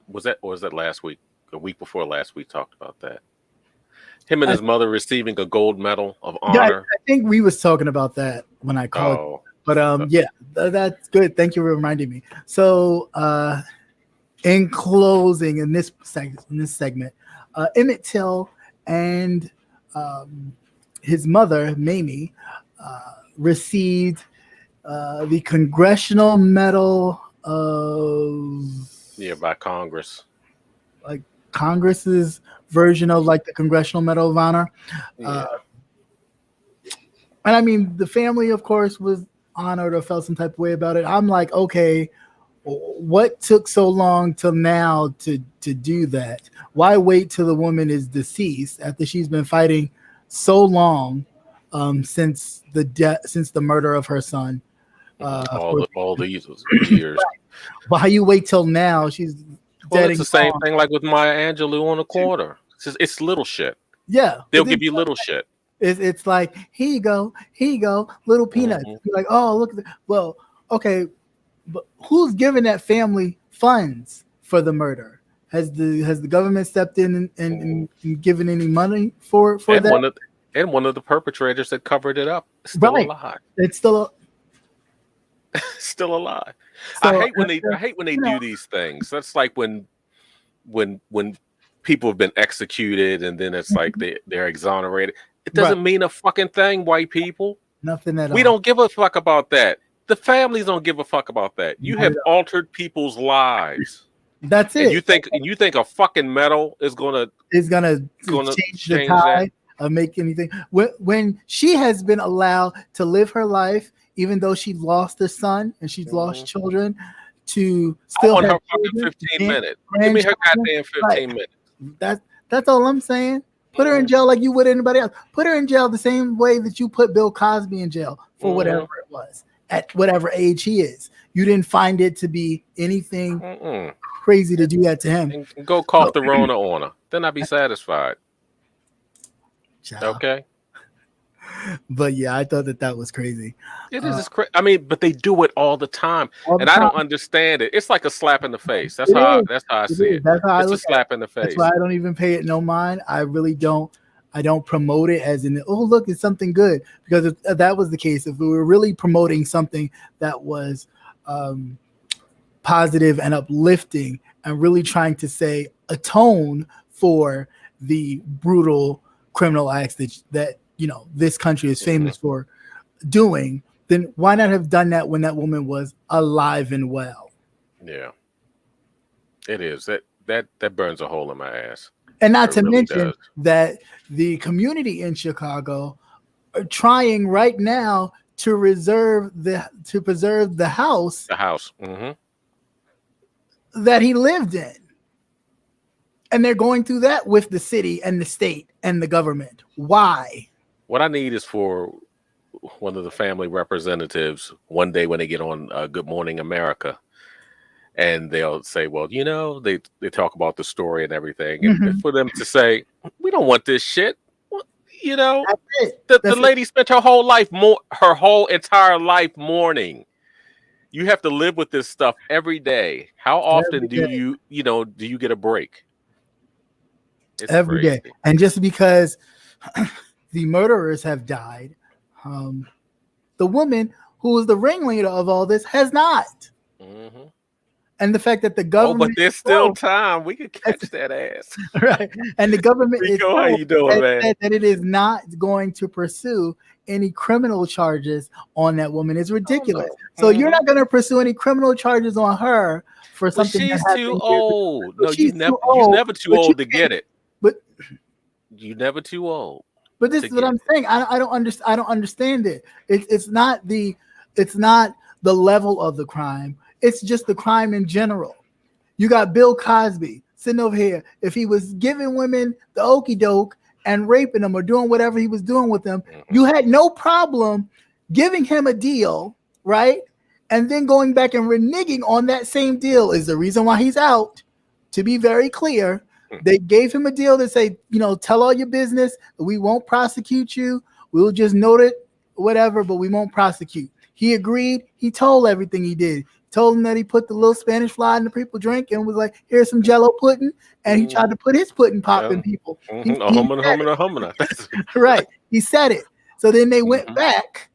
Was that last week? A week before last week talked about that. Him and his mother receiving a gold medal of honor. Yeah, I think we was talking about that when I called. But that's good. Thank you for reminding me. So in closing, in this segment, Emmett Till and his mother, Mamie, received the Congressional Medal of by Congress. Like Congress's version of like the Congressional Medal of Honor. And I mean, the family, of course, was honored or felt some type of way about it. I'm like, okay, what took so long till now to do that? Why wait till the woman is deceased after she's been fighting so long since the murder of her son? All these years. Why you wait till now? She's dead. It's the same thing like with Maya Angelou on the quarter. It's little shit. Yeah, they'll give you little shit. It's like here you go, little peanuts. You're like, oh look, well, okay, but who's giving that family funds for the murder? Has the government stepped in and given any money for that? One of the perpetrators that covered it up is still alive. It's still still alive. So, I hate when they do these things. That's like when people have been executed and then it's like they're exonerated. It doesn't mean a fucking thing, white people. Nothing at all. We don't give a fuck about that. The families don't give a fuck about that. You have altered people's lives. That's it. And you think a fucking medal is gonna change the tide or make anything? When she has been allowed to live her life, even though she lost a son and she's lost children, to still have her 15 minutes. Give me her goddamn 15 minutes. That's all I'm saying. Put her in jail like you would anybody else. Put her in jail the same way that you put Bill Cosby in jail for whatever it was. at whatever age he is. You didn't find it to be anything crazy to do that to him. And go cough the Rona on her. Then I'd be satisfied. Child. Okay. But yeah, I thought that was crazy. It is crazy. I mean, but they do it all the time, and I don't understand it. It's like a slap in the face. That's how I see it. That's how it's a slap in the face. That's why I don't even pay it no mind. I really don't. I don't promote it as in, oh, look, it's something good. Because if that was the case, if we were really promoting something that was positive and uplifting and really trying to atone for the brutal criminal acts that this country is famous for doing, then why not have done that when that woman was alive and well? Yeah, it is. That burns a hole in my ass. And not to mention that the community in Chicago are trying right now to preserve the house. The house. That he lived in. And they're going through that with the city and the state and the government. Why? What I need is for one of the family representatives one day when they get on Good Morning America, and they'll say, well, they talk about the story and everything, and for them to say, we don't want this shit. Well, the lady spent her whole entire life mourning. You have to live with this stuff every day. How often do you get a break? It's every crazy. day. And just because the murderers have died, the woman who was the ringleader of all this has not. And the fact that the government, but there's still time. We can catch that ass, right? And the government Rico, how you doing, man? That it is not going to pursue any criminal charges on that woman is ridiculous. So you're not going to pursue any criminal charges on her for something. She's too old. No, you're never too old to get it. But you're never too old. But this is what I'm saying. I don't understand it. It's not the level of the crime. It's just the crime in general. You got Bill Cosby sitting over here. If he was giving women the okie doke and raping them or doing whatever he was doing with them, you had no problem giving him a deal, right? And then going back and reneging on that same deal is the reason why he's out. To be very clear, they gave him a deal to say, tell all your business. We won't prosecute you. We'll just note it, whatever, but we won't prosecute. He agreed. He told everything he did. Told him that he put the little Spanish fly in the people drink and was like, here's some Jello pudding. And he tried to put his pudding pop in people. Right. He said it. So then they went back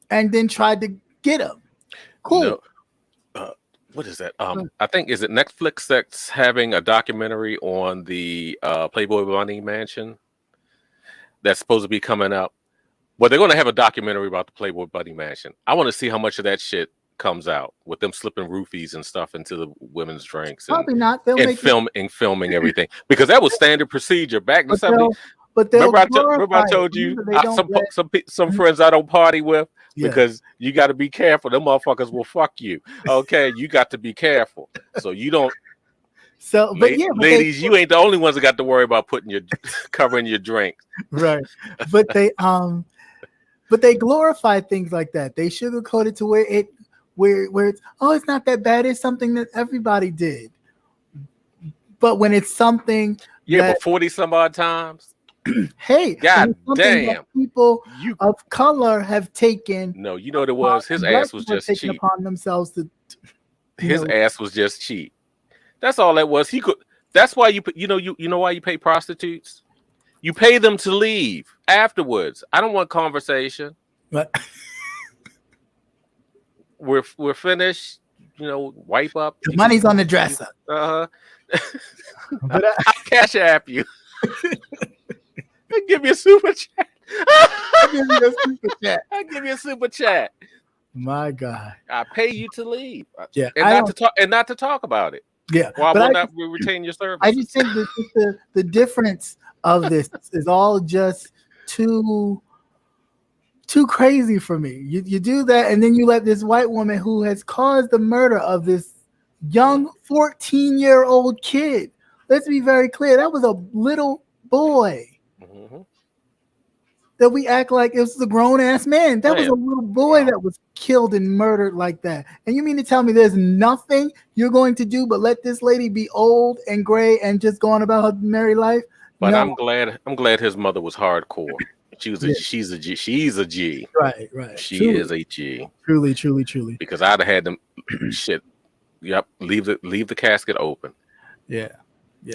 and then tried to get him. Cool. What is that? I think, is it Netflix that's having a documentary on the Playboy Bunny Mansion that's supposed to be coming out? Well, they're going to have a documentary about the Playboy Bunny Mansion. I want to see how much of that shit comes out with them slipping roofies and stuff into the women's drinks. Probably not. Filming everything, because that was standard procedure back in the 70s. But remember I told you some friends I don't party with because you got to be careful. Them motherfuckers will fuck you. Okay, you got to be careful so you don't. So, ladies, you ain't the only ones that got to worry about covering your drink. Right, but they glorify things like that. They sugarcoat it to where it's it's not that bad. It's something that everybody did. But when it's something, but 40 some odd times. Hey, God damn! People of color have taken. No, you know what it was. His ass was just cheap. Upon themselves to. His ass was just cheap. That's all that was. He could. That's why you know why you pay prostitutes. You pay them to leave afterwards. I don't want conversation. But we're finished. Wipe up. The money's on the dresser. I'll cash app you. Give me a super chat. I'll give you a super chat. My God. I pay you to leave. Yeah. And not to talk about it. Yeah. Well, I will not retain your service. I just think that the difference of this is all just too crazy for me. You do that, and then you let this white woman who has caused the murder of this young 14-year-old kid. Let's be very clear. That was a little boy. that we act like it was the grown ass man. That was a little boy that was killed and murdered like that. And you mean to tell me there's nothing you're going to do but let this lady be old and gray and just go on about her merry life? But no. I'm glad his mother was hardcore. She's a G. Right. She truly. is a G. Truly. Because I'd have had them shit. Yep. Leave the casket open. Yeah.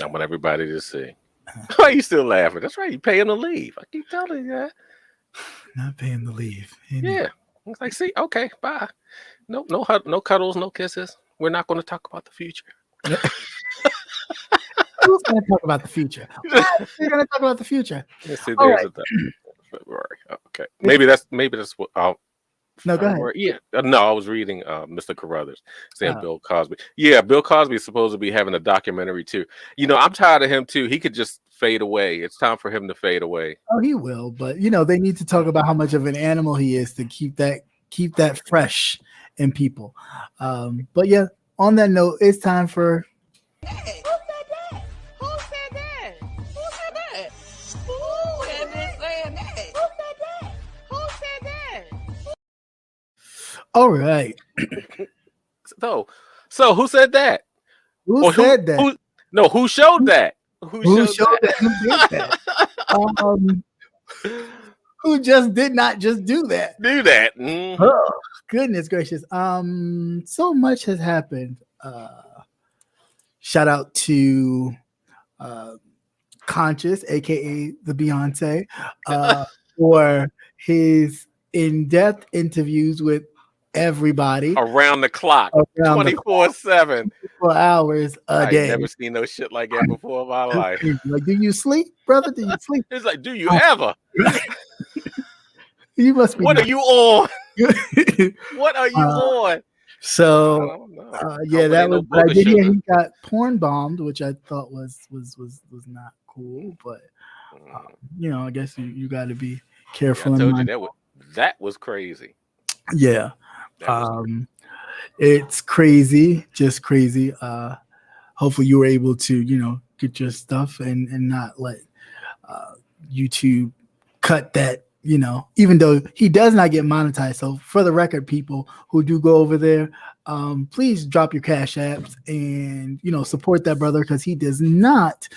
I want everybody to see. Why are you still laughing? That's right. You pay him to leave. I keep telling you that. Not pay him to leave. Yeah. It's like, see, okay, bye. No cuddles, no kisses. We're not going to talk about the future. Who's going to talk about the future? We're going to talk about the future. Let's see, there's February. Okay. Maybe that's what No, go ahead. Yeah. No, I was reading Mr. Carruthers saying Bill Cosby. Yeah, Bill Cosby is supposed to be having a documentary too. I'm tired of him too. He could just fade away. It's time for him to fade away. Oh, he will, but they need to talk about how much of an animal he is to keep that fresh in people. But yeah, on that note, it's time for all right. So who said that? Who said that? Who showed that? Who showed that? Who did that? Who just did not just do that? Mm-hmm. Oh, goodness gracious. So much has happened. Shout out to Conscious, aka the Beyonce, for his in-depth interviews with everybody around the clock, 24/7, 4 hours a day. I've never seen no shit like that before in my life. Like, do you sleep, brother? Do you sleep? It's like, do you ever? You must be. What are you on? What are you on? So yeah, that was. I did hear he got porn bombed, which I thought was not cool, but I guess you got to be careful. I told you that was crazy. Yeah. It's crazy, just crazy. Hopefully you were able to get your stuff and not let YouTube cut that, even though he does not get monetized. So for the record, people who do go over there, please drop your cash apps and support that brother, because he does not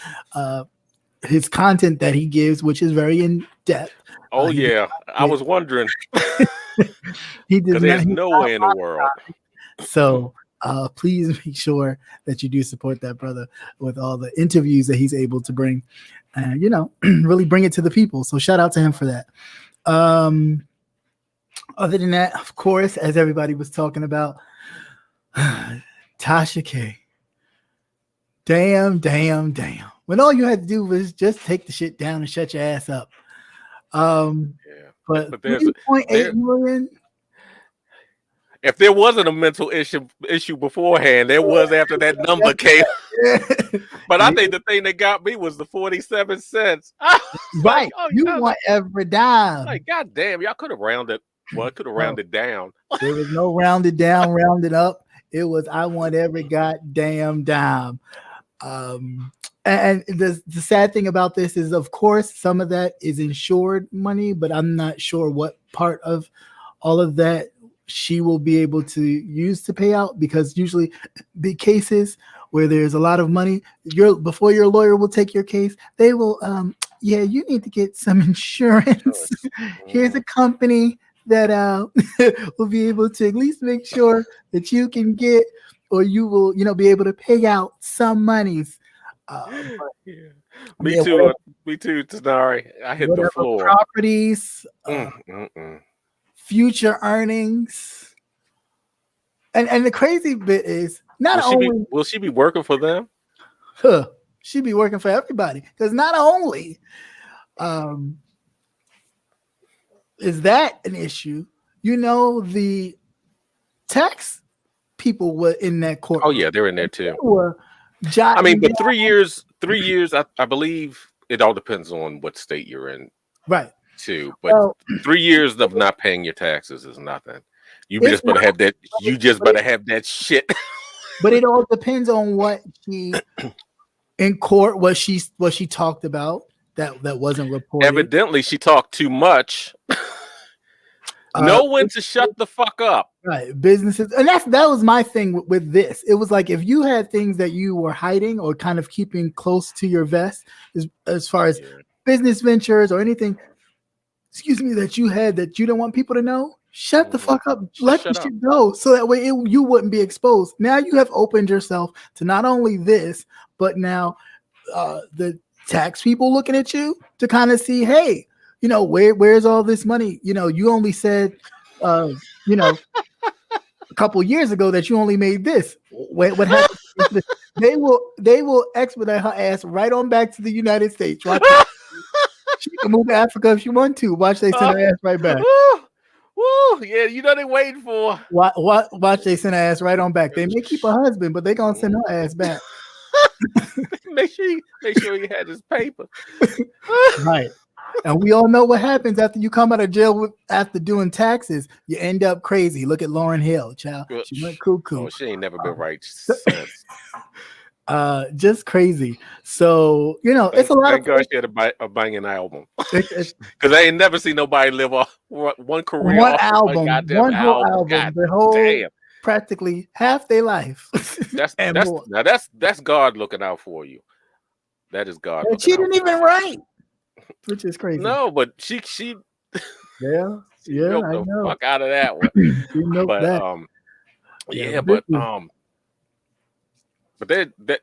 his content that he gives, which is very in depth. Oh yeah, I was wondering. He does not. There's no way in the world. So please make sure that you do support that brother with all the interviews that he's able to bring, and really bring it to the people. So shout out to him for that. Other than that, of course, as everybody was talking about, Tasha K. Damn. When all you had to do was just take the shit down and shut your ass up. But 3.8 million. If there wasn't a mental issue beforehand, there was after that number came. But I think the thing that got me was the 47 cents. Right. You want every dime. Like, God damn, y'all could have rounded. Well, it could have rounded down. There was no rounded down, rounded up. It was, I want every goddamn dime. And the sad thing about this is, of course, some of that is insured money, but I'm not sure what part of all of that she will be able to use to pay out, because usually big cases where there's a lot of money, before your lawyer will take your case, they will, you need to get some insurance. Here's a company that will be able to at least make sure that you can get, or you will, be able to pay out some monies. Me too, Tanari. I hit the floor. Properties, future earnings, and the crazy bit is will she be working for them? She'd be working for everybody, because not only is that an issue, the tax people were in that court. Oh yeah, they're in there too. I mean, but 3 years, I believe it all depends on what state you're in. Right. Too. But 3 years of not paying your taxes is nothing. You just better have that. You just better have that shit. But it all depends on what she in court, what she talked about. that wasn't reported. Evidently, she talked too much. Know when to shut the fuck up. Right, businesses, and that was my thing with this. It was like if you had things that you were hiding or kind of keeping close to your vest, as far as business ventures or anything, excuse me, that you had that you don't want people to know, shut the fuck up. Let the shit go, so that way you wouldn't be exposed. Now you have opened yourself to not only this, but now the tax people looking at you to kind of see, hey, you know, where's all this money? You know, you only said, you know, a couple years ago that you only made this. What happened? They will expedite her ass right on back to the United States. Watch she can move to Africa if she want to. Watch they send her ass right back. Woo, yeah, you know they waiting for. Watch they send her ass right on back. They may keep her husband, but they gonna send her ass back. make sure he had his paper. Right. And we all know what happens after you come out of jail after doing taxes. You end up crazy. Look at Lauryn Hill, child. She went cuckoo. Oh, she ain't never been right since. Just crazy. So, you know, it's a lot of God she had a banging album. Because I ain't never seen nobody live off one career. One album. One whole album. God the whole damn. Practically half their life. That's God looking out for you. That is God. And she didn't even write. Which is crazy. No, but she yeah, milked I the know. fuck out of that one. But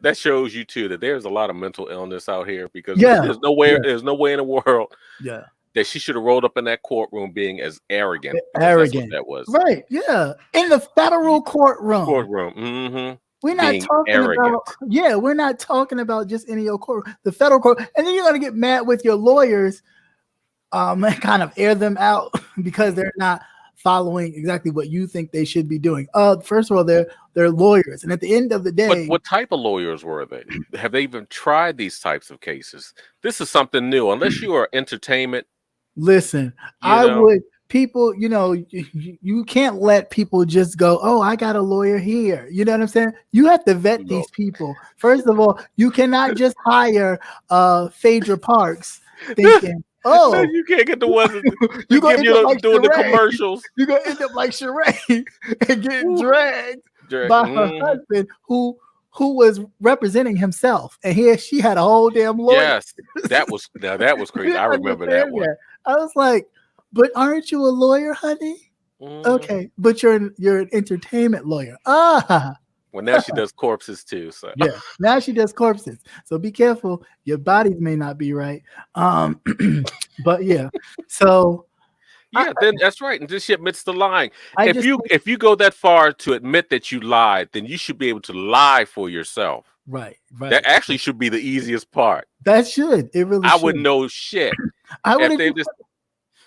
that shows you too that there's a lot of mental illness out here because there's no way in the world that she should have rolled up in that courtroom being as arrogant. That's what that was. Right. Yeah. In the federal courtroom. Mm-hmm. We're not talking about we're not talking about just any old court, the federal court, and then you're gonna get mad with your lawyers, and kind of air them out because they're not following exactly what you think they should be doing. First of all, they're lawyers, and at the end of the day, what type of lawyers were they? Have they even tried these types of cases? This is something new. Unless you are entertainment. Listen, would. People, you know, you can't let people just go, oh, I got a lawyer here. You know what I'm saying? You have to vet these people. First of all, you cannot just hire Phaedra Parks thinking, oh, no, you can't get the ones that you give you like doing Sheree. The commercials. You're gonna end up like Sheree and getting dragged by her husband who was representing himself, and she had a whole damn lawyer. Yes, that was crazy. I remember that one. I was like, but aren't you a lawyer, honey? Mm-hmm. Okay, but you're an entertainment lawyer. Well, now she does corpses too. So yeah, now she does corpses. So be careful. Your bodies may not be right. But yeah. So then that's right. And this shit admits the lying. If you go that far to admit that you lied, then you should be able to lie for yourself. Right. That actually should be the easiest part. That should. It really. I wouldn't know shit. I would just.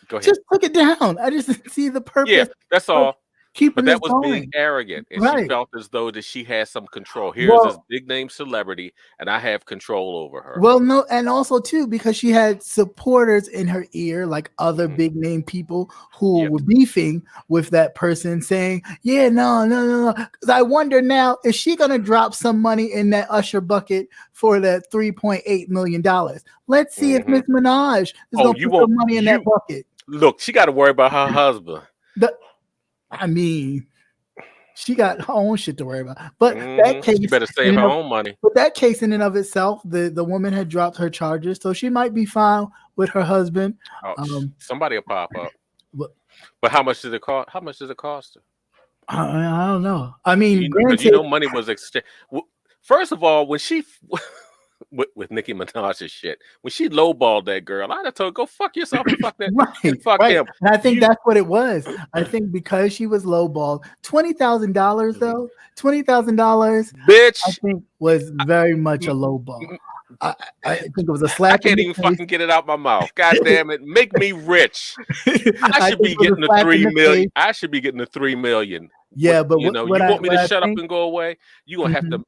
Go ahead. Just took it down. I just didn't see the purpose. Yeah, that's all. But that was being arrogant, and she felt as though that she had some control. Here's this big name celebrity, and I have control over her. Well, no, and also too because she had supporters in her ear, like other big name people who were beefing with that person, saying, "Yeah, no." Because I wonder now, is she gonna drop some money in that Usher bucket for that $3.8 million? Let's see if Miss Minaj is gonna put some money in that bucket. Look, she got to worry about her husband. I mean, she got her own shit to worry about. But that case, she better save her own money. But that case in and of itself, the woman had dropped her charges, so she might be fine with her husband. Somebody will pop up. But how much does it cost? How much does it cost her? I don't know. I mean, money was exchanged. First of all, when she with Nicki Minaj's shit, when she lowballed that girl, I'd have told her, go fuck yourself and fuck that. Fuck him. And I think that's what it was. I think because she was lowballed, $20,000 though, $20,000, bitch, I think was very much a lowball. I think it was a slap. I can't even fucking get it out my mouth. God damn it, make me rich. I should be getting the 3 million. I should be getting the 3 million. Yeah, but you want me to shut up and go away? You gonna have to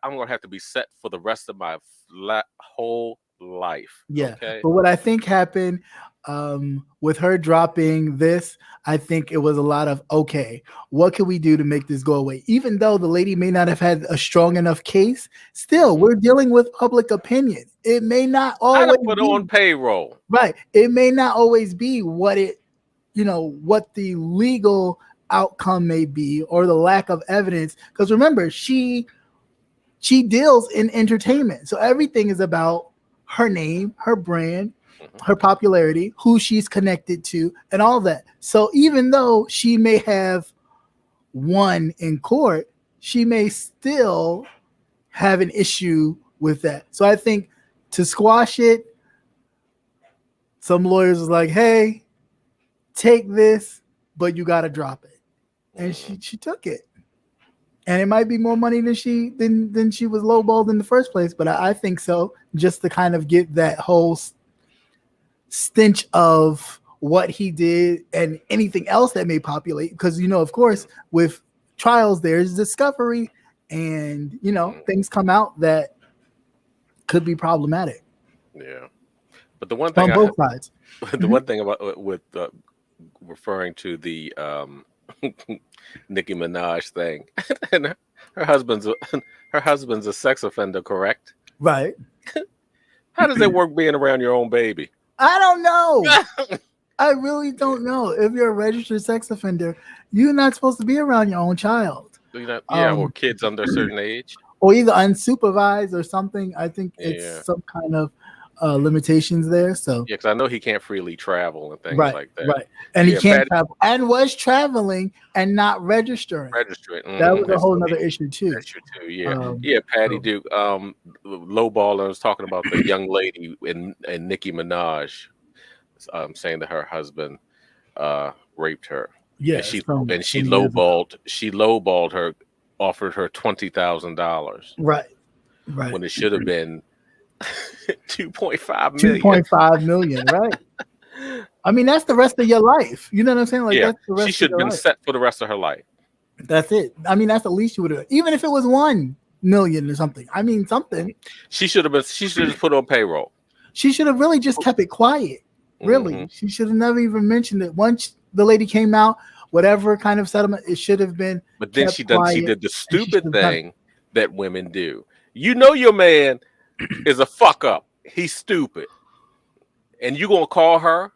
I'm gonna have to be set for the rest of my whole life. Yeah, okay? But what I think happened, with her dropping this, I think it was a lot of, okay, what can we do to make this go away? Even though the lady may not have had a strong enough case, still, we're dealing with public opinion. It may not always put on payroll. Right. It may not always be what what the legal outcome may be or the lack of evidence. Because remember, she deals in entertainment. So everything is about her name, her brand, her popularity, who she's connected to, and all that. So even though she may have won in court, she may still have an issue with that. So I think to squash it, some lawyers was like, hey, take this, but you got to drop it. And she took it. And it might be more money than she was lowballed in the first place, but I think so, just to kind of get that whole stench of what he did and anything else that may populate. Because, of course, with trials, there's discovery and, things come out that could be problematic. Yeah. But the one thing on both sides. The one thing about with referring to the Nicki Minaj thing, and her husband's a sex offender, correct? Right. How does it work being around your own baby? I don't know. I really don't know. If you're a registered sex offender, you're not supposed to be around your own child. Or kids under a certain age. Or either unsupervised or something. I think it's some kind of limitations there. So because I know he can't freely travel and things like that. Right. And he can't travel and was traveling and not registering. That was a whole nother issue too. Yeah. Patty Duke, lowballer was talking about the young lady and Nicki Minaj saying that her husband raped her. Yeah. And she lowballed her, offered her $20,000. Right. When it should have been 2.5 million. 2.5 million, right? I mean, that's the rest of your life. You know what I'm saying? Like, that's the rest. She should have been set for the rest of her life. That's it. I mean, that's the least you would have. Even if it was 1 million or something. I mean, something. She should have put on payroll. She should have really just kept it quiet. Really, she should have never even mentioned it. Once the lady came out, whatever kind of settlement, it should have been. But then she did the stupid thing that women do. Your man is a fuck up. He's stupid. And you gonna call her?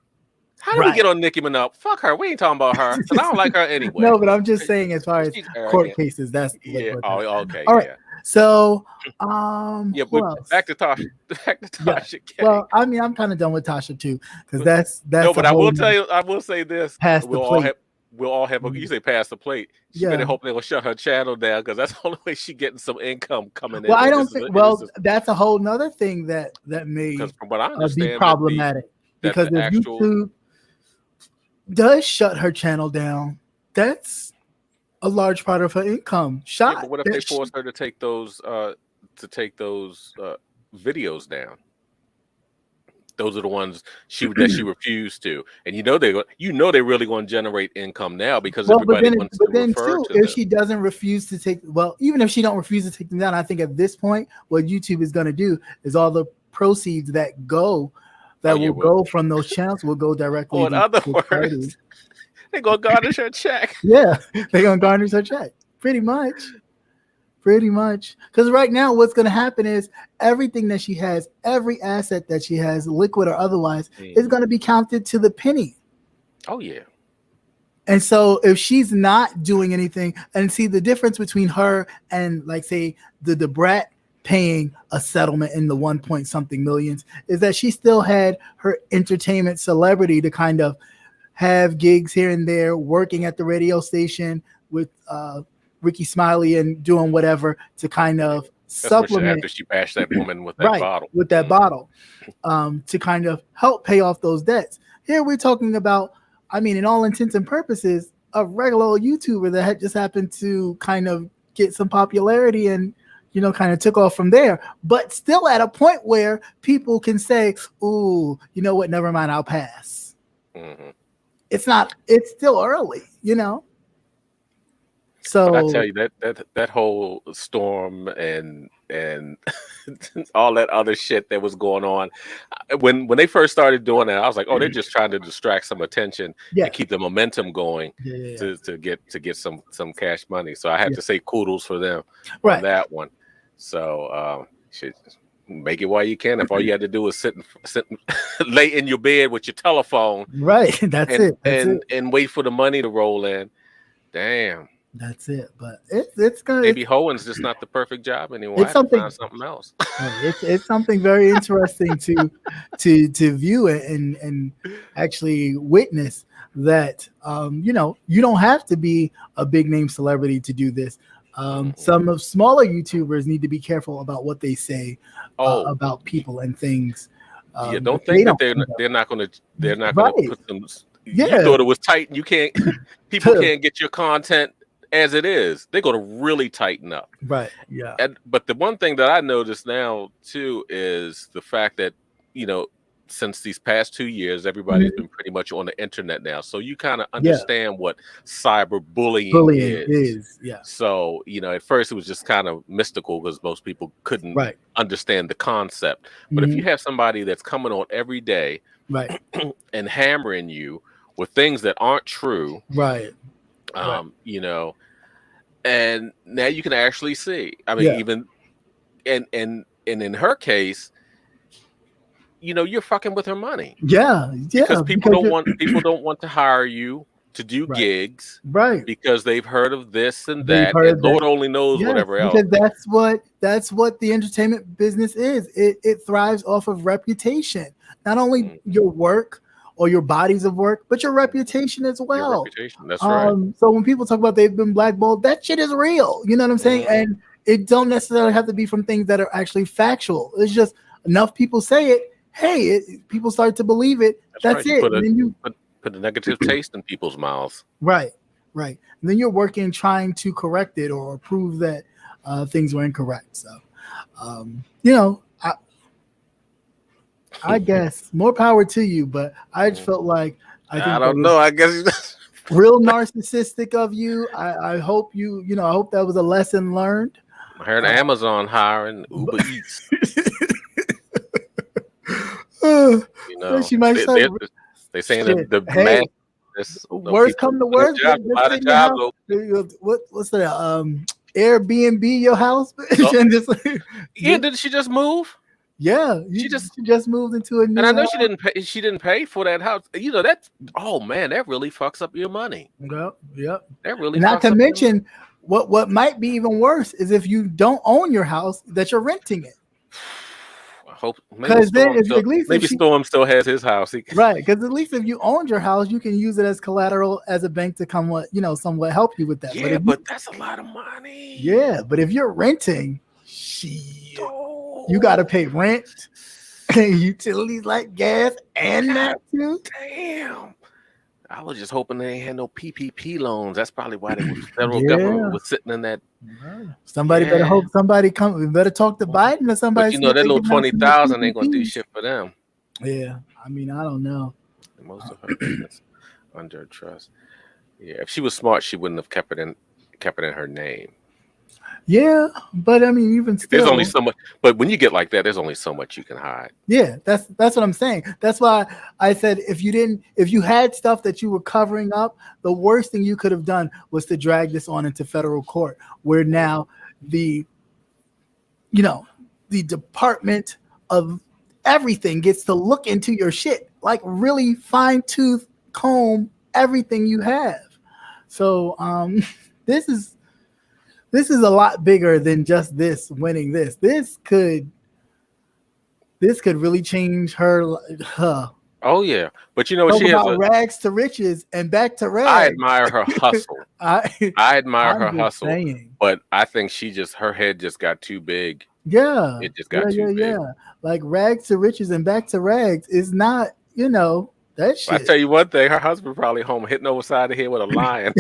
How do we get on Nicki Minaj? Fuck her. We ain't talking about her. Because I don't like her anyway. No, but I'm just saying as far as court cases, that's okay. All right. So but back to Tasha. Well, I mean, I'm kind of done with Tasha too, because that's no, but I will say this. We'll all have Mm-hmm. you say pass the plate. She better hope they will shut her channel down, because that's the only way she's getting some income coming in. Well, I don't think that's a whole nother thing that may from what I understand, be problematic. Because if YouTube does shut her channel down, that's a large part of her income. But what if they force her to take those videos down? Those are the ones she refused to, and they're really going to generate income now, because everybody wants to refer to them. If she doesn't refuse to take, even if she don't refuse to take them down, I think at this point, what YouTube is going to do is all the proceeds that will go from those channels will go directly. In other words, they're going to garnish her check. Yeah, they're going to garnish her check. Pretty much. Because right now what's going to happen is everything that she has, every asset that she has, liquid or otherwise, is going to be counted to the penny. Oh, yeah. And so if she's not doing anything, and see the difference between her and, like, say, the Brat paying a settlement in the 1-point-something millions, is that she still had her entertainment celebrity to kind of have gigs here and there, working at the radio station with Ricky Smiley and doing whatever to kind of supplement. After she bashed that woman with that bottle. With that bottle, to kind of help pay off those debts. Here we're talking about, I mean, in all intents and purposes, a regular old YouTuber that had just happened to kind of get some popularity and, kind of took off from there, but still at a point where people can say, ooh, you know what, never mind, I'll pass. Mm-hmm. It's still early, So but I tell you that whole storm and all that other shit that was going on when they first started doing that, I was like, oh, they're just trying to distract some attention and keep the momentum going to get some cash money. So I have to say kudos for them on that one. So shit, make it while you can. If all you had to do is sit lay in your bed with your telephone, right, that's it. And wait for the money to roll in. Damn. That's it. But it's gonna maybe Hohen's just not the perfect job anymore. It's something, find something else. It's something very interesting to view and actually witness that you know, you don't have to be a big name celebrity to do this. Some of smaller YouTubers need to be careful about what they say about people and things. Don't think that they're not going to put them. You thought it was tight and you can't. People can't get your content as it is. They're going to really tighten up. Right. Yeah. But the one thing that I noticed now too is the fact that, you know, since these past 2 years, everybody's been pretty much on the internet now. So you kind of understand what cyberbullying is. Yeah. So, you know, at first it was just kind of mystical because most people couldn't understand the concept. But if you have somebody that's coming on every day and hammering you with things that aren't true, you know, and now you can actually see. I mean, even and in her case, you know, you're fucking with her money. Because people don't want to hire you to do gigs, because they've heard of this and that, and Lord only knows whatever else. Because that's what the entertainment business is. It thrives off of reputation, not only your work or your bodies of work, but your reputation as well. Your reputation, that's right. So when people talk about they've been blackballed, that shit is real. You know what I'm saying? And it don't necessarily have to be from things that are actually factual. It's just enough people say it. Hey, people start to believe it. That's it. And then you put a negative taste in people's mouths. Right. And then you're working trying to correct it or prove that things were incorrect. So, you know, I guess more power to you, but I just felt like I don't know. I guess real narcissistic of you. I hope you know. I hope that was a lesson learned. I heard Amazon hiring Uber Eats. You know, she might they're saying the worst come to worst. What's that? Airbnb your house, and just did she just move? Yeah, she just moved into a new. And I know house. she didn't pay for that house. You know, that's that really fucks up your money. Yep. That really not to mention what might be even worse is if you don't own your house, that you're renting it. I hope maybe Storm still has his house. Right, because at least if you owned your house, you can use it as collateral as a bank to somewhat help you with that. Yeah, but that's a lot of money. Yeah, but if you're renting, you got to pay rent, utilities like gas, and that too. Damn. I was just hoping they ain't had no PPP loans. That's probably why the federal government was sitting in that. Somebody better hope somebody come. We better talk to Biden or somebody. But you know that little 20,000 ain't gonna do shit for them. Yeah, I mean, I don't know. Most of her business under trust. Yeah, if she was smart, she wouldn't have kept it in her name. Yeah, but I mean, even still, there's only so much. But when you get like that, there's only so much you can hide. Yeah, that's what I'm saying. That's why I said if you had stuff that you were covering up, the worst thing you could have done was to drag this on into federal court, where now the Department of everything gets to look into your shit, like really fine tooth comb everything you have. So this is a lot bigger than just this winning this. This could really change her. Oh yeah, but you know what, she has rags to riches and back to rags. I admire her hustle. I admire her hustle, but I think her head just got too big. Yeah, it just got too big. Yeah, like rags to riches and back to rags is not, that shit. I tell you one thing, her husband probably home hitting over side of the head with a lion,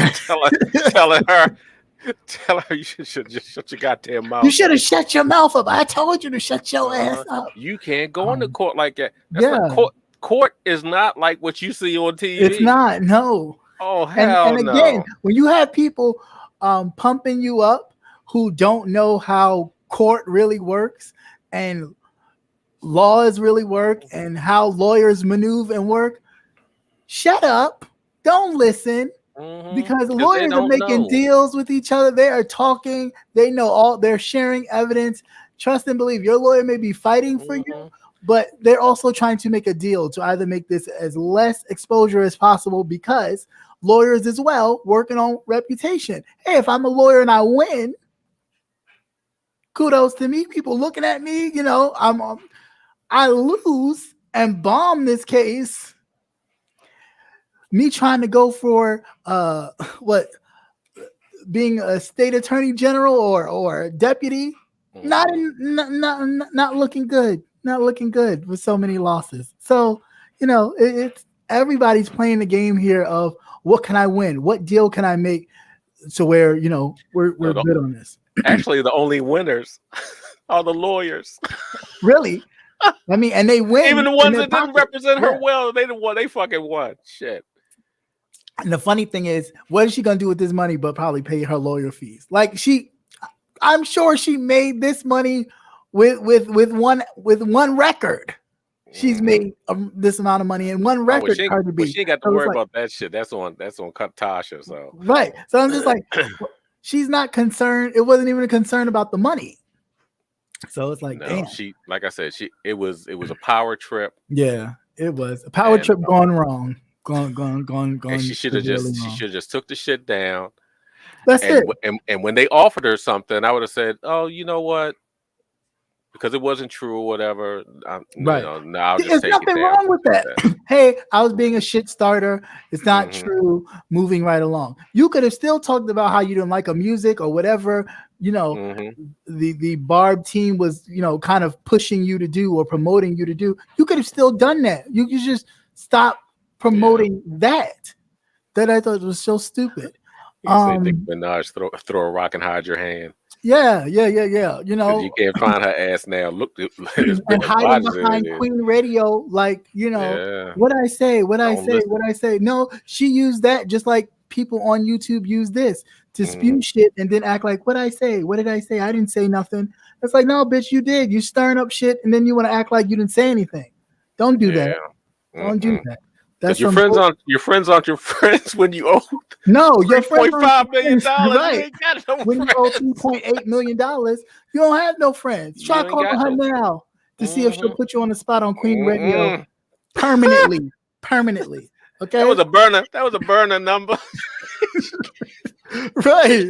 telling her you should just shut your goddamn mouth. You should have shut your mouth up. I told you to shut your ass up. You can't go into court like that. Court is not like what you see on TV. It's not. No. Oh hell and again, when you have people pumping you up, who don't know how court really works and laws really work and how lawyers maneuver and work, shut up. Don't listen. Because lawyers are making deals with each other. They are talking. They know they're sharing evidence. Trust and believe. Your lawyer may be fighting for you, but they're also trying to make a deal to either make this as less exposure as possible, because lawyers as well working on reputation. Hey, if I'm a lawyer and I win, kudos to me. People looking at me, I lose and bomb this case. Me trying to go for being a state attorney general or deputy, not looking good. Not looking good with so many losses. So, it's everybody's playing the game here of what can I win? What deal can I make to where, we're good on this? Actually, the only winners are the lawyers. Really? I mean, and they win. Even the ones that didn't represent her well, they didn't win. They fucking won. Shit. And the funny thing is, what is she gonna do with this money but probably pay her lawyer fees? Like I'm sure she made this money with one record. She's made this amount of money in one record. She ain't got to worry about that shit. That's on Tasha. So right. So I'm just like, she's not concerned. It wasn't even a concern about the money. So it's like, damn. Like I said, it was a power trip. Yeah, it was a power trip gone wrong. Gone. And she should have just took the shit down. That's it. And when they offered her something, I would have said, "Oh, you know what? Because it wasn't true or whatever." Right. I'll just There's take nothing it wrong with that. Hey, I was being a shit starter. It's not true. Moving right along. You could have still talked about how you didn't like a music or whatever. The Barb team was, kind of pushing you to do or promoting you to do. You could have still done that. You could just stop promoting that I thought was so stupid. You say Nicki Minaj throw a rock and hide your hand. Yeah. You can't find her ass now. Look, and hiding behind Queen Radio, like what I say. No, she used that just like people on YouTube use this to spew shit and then act like what I say. What did I say? I didn't say nothing. It's like, no, bitch, you did. You stirring up shit and then you want to act like you didn't say anything. Don't do that. Don't do that. That's your friends aren't your friends when you owe your $3.5 million. Right. You ain't got no when friends. You owe $2.8 million, you don't have no friends. Try calling her now to see if she'll put you on the spot on Queen Radio permanently. Okay. That was a burner number. Right.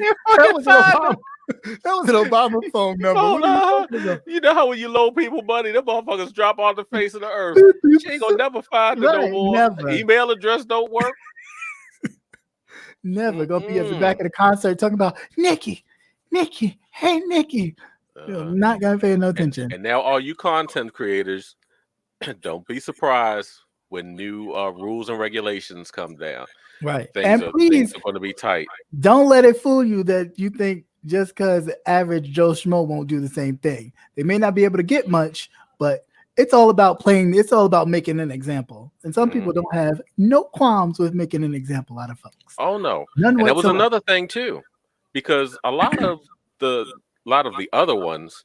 That was an Obama phone number. You know how when you loan people money, them motherfuckers drop off the face of the earth. She ain't gonna never find it no more. Never. Email address don't work. Never gonna be at the back of the concert talking about Nikki, hey Nikki. Not gonna pay no attention. And now all you content creators, don't be surprised when new rules and regulations come down. Right. Things are going to be tight. Don't let it fool you that you think just because average Joe Schmo won't do the same thing. They may not be able to get much, but it's all about playing. It's all about making an example. And some people don't have no qualms with making an example out of folks. Oh no. And that was another thing too, because a lot of the other ones,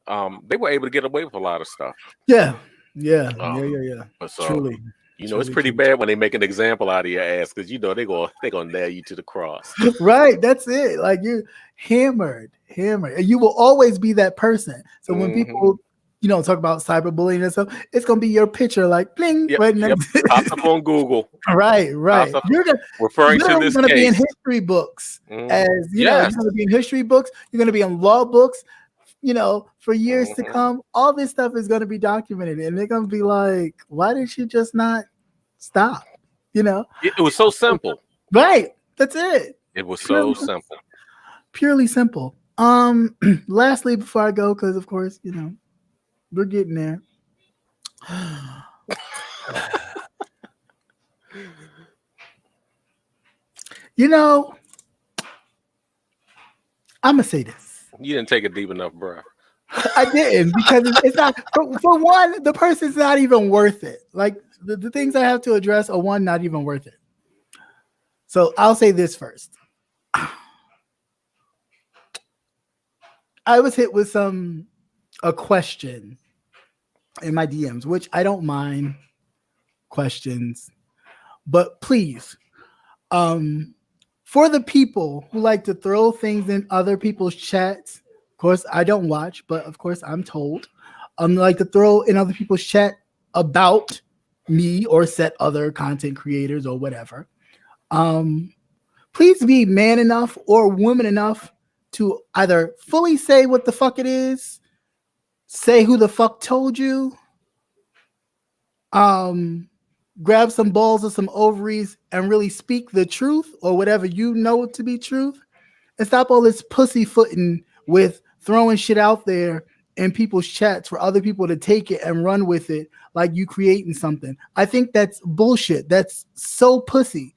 they were able to get away with a lot of stuff. Yeah. But truly. It's pretty bad when they make an example out of your ass, because they're gonna nail you to the cross. Right, that's it. Like you're hammered, and you will always be that person. So when people, talk about cyberbullying and stuff, it's gonna be your picture, like bling, right next. Pops up on Google. Right. You're referring to this gonna case. Be in history books, as you're gonna be in history books. You're gonna be in law books. For years to come, all this stuff is going to be documented, and they're going to be like, why did you just not stop? It was so simple. Right. That's it. It was so simple. Purely simple. Lastly, before I go, because of course, we're getting there. I'm going to say this. You didn't take it deep enough, bro. I didn't, because it's not. For one, the person's not even worth it. Like the things I have to address are not even worth it. So I'll say this first. I was hit with a question in my DMs, which I don't mind questions, but please, for the people who like to throw things in other people's chats, of course I don't watch, but of course I'm told, like to throw in other people's chat about me or set other content creators or whatever. Please be man enough or woman enough to either fully say what the fuck it is, say who the fuck told you, grab some balls or some ovaries and really speak the truth or whatever you know to be truth, and stop all this pussyfooting with throwing shit out there in people's chats for other people to take it and run with it like you creating something. I think that's bullshit. That's so pussy.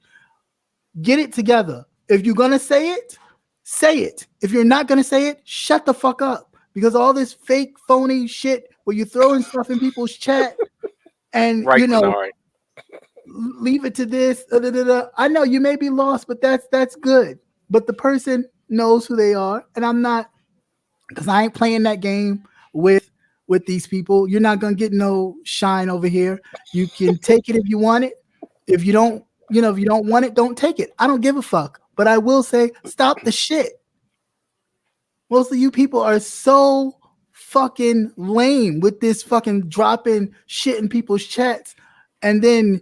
Get it together. If you're gonna say it, say it. If you're not gonna say it, shut the fuck up. Because all this fake, phony shit where you're throwing stuff in people's chat and right, Denari. Leave it to this. I know you may be lost, but that's good. But the person knows who they are, and I'm not, because I ain't playing that game with these people. You're not gonna get no shine over here. You can take it if you want it. If you don't, if you don't want it, don't take it. I don't give a fuck. But I will say, stop the shit. Most of you people are so fucking lame with this fucking dropping shit in people's chats, and then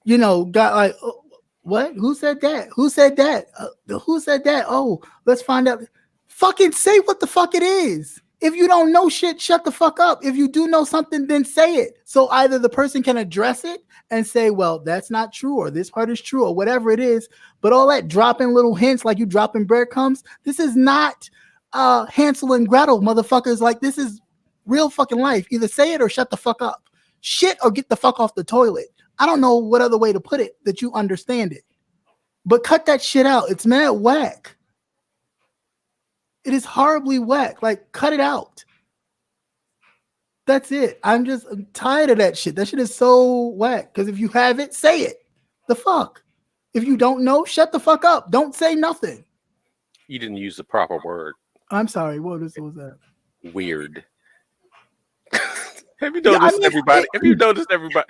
got like, oh, what? Who said that? Who said that? Who said that? Oh, let's find out. Fucking say what the fuck it is. If you don't know shit, shut the fuck up. If you do know something, then say it. So either the person can address it and say, well, that's not true, or this part is true, or whatever it is. But all that dropping little hints like you dropping breadcrumbs, this is not Hansel and Gretel, motherfuckers. Like, this is real fucking life. Either say it or shut the fuck up. Shit or get the fuck off the toilet. I don't know what other way to put it that you understand it. But cut that shit out. It's mad whack. It is horribly whack. Like, cut it out. That's it. I'm tired of that shit. That shit is so whack. Because if you have it, say it. The fuck. If you don't know, shut the fuck up. Don't say nothing. You didn't use the proper word. I'm sorry. What was that? Weird. Have you noticed everybody? Have you noticed everybody?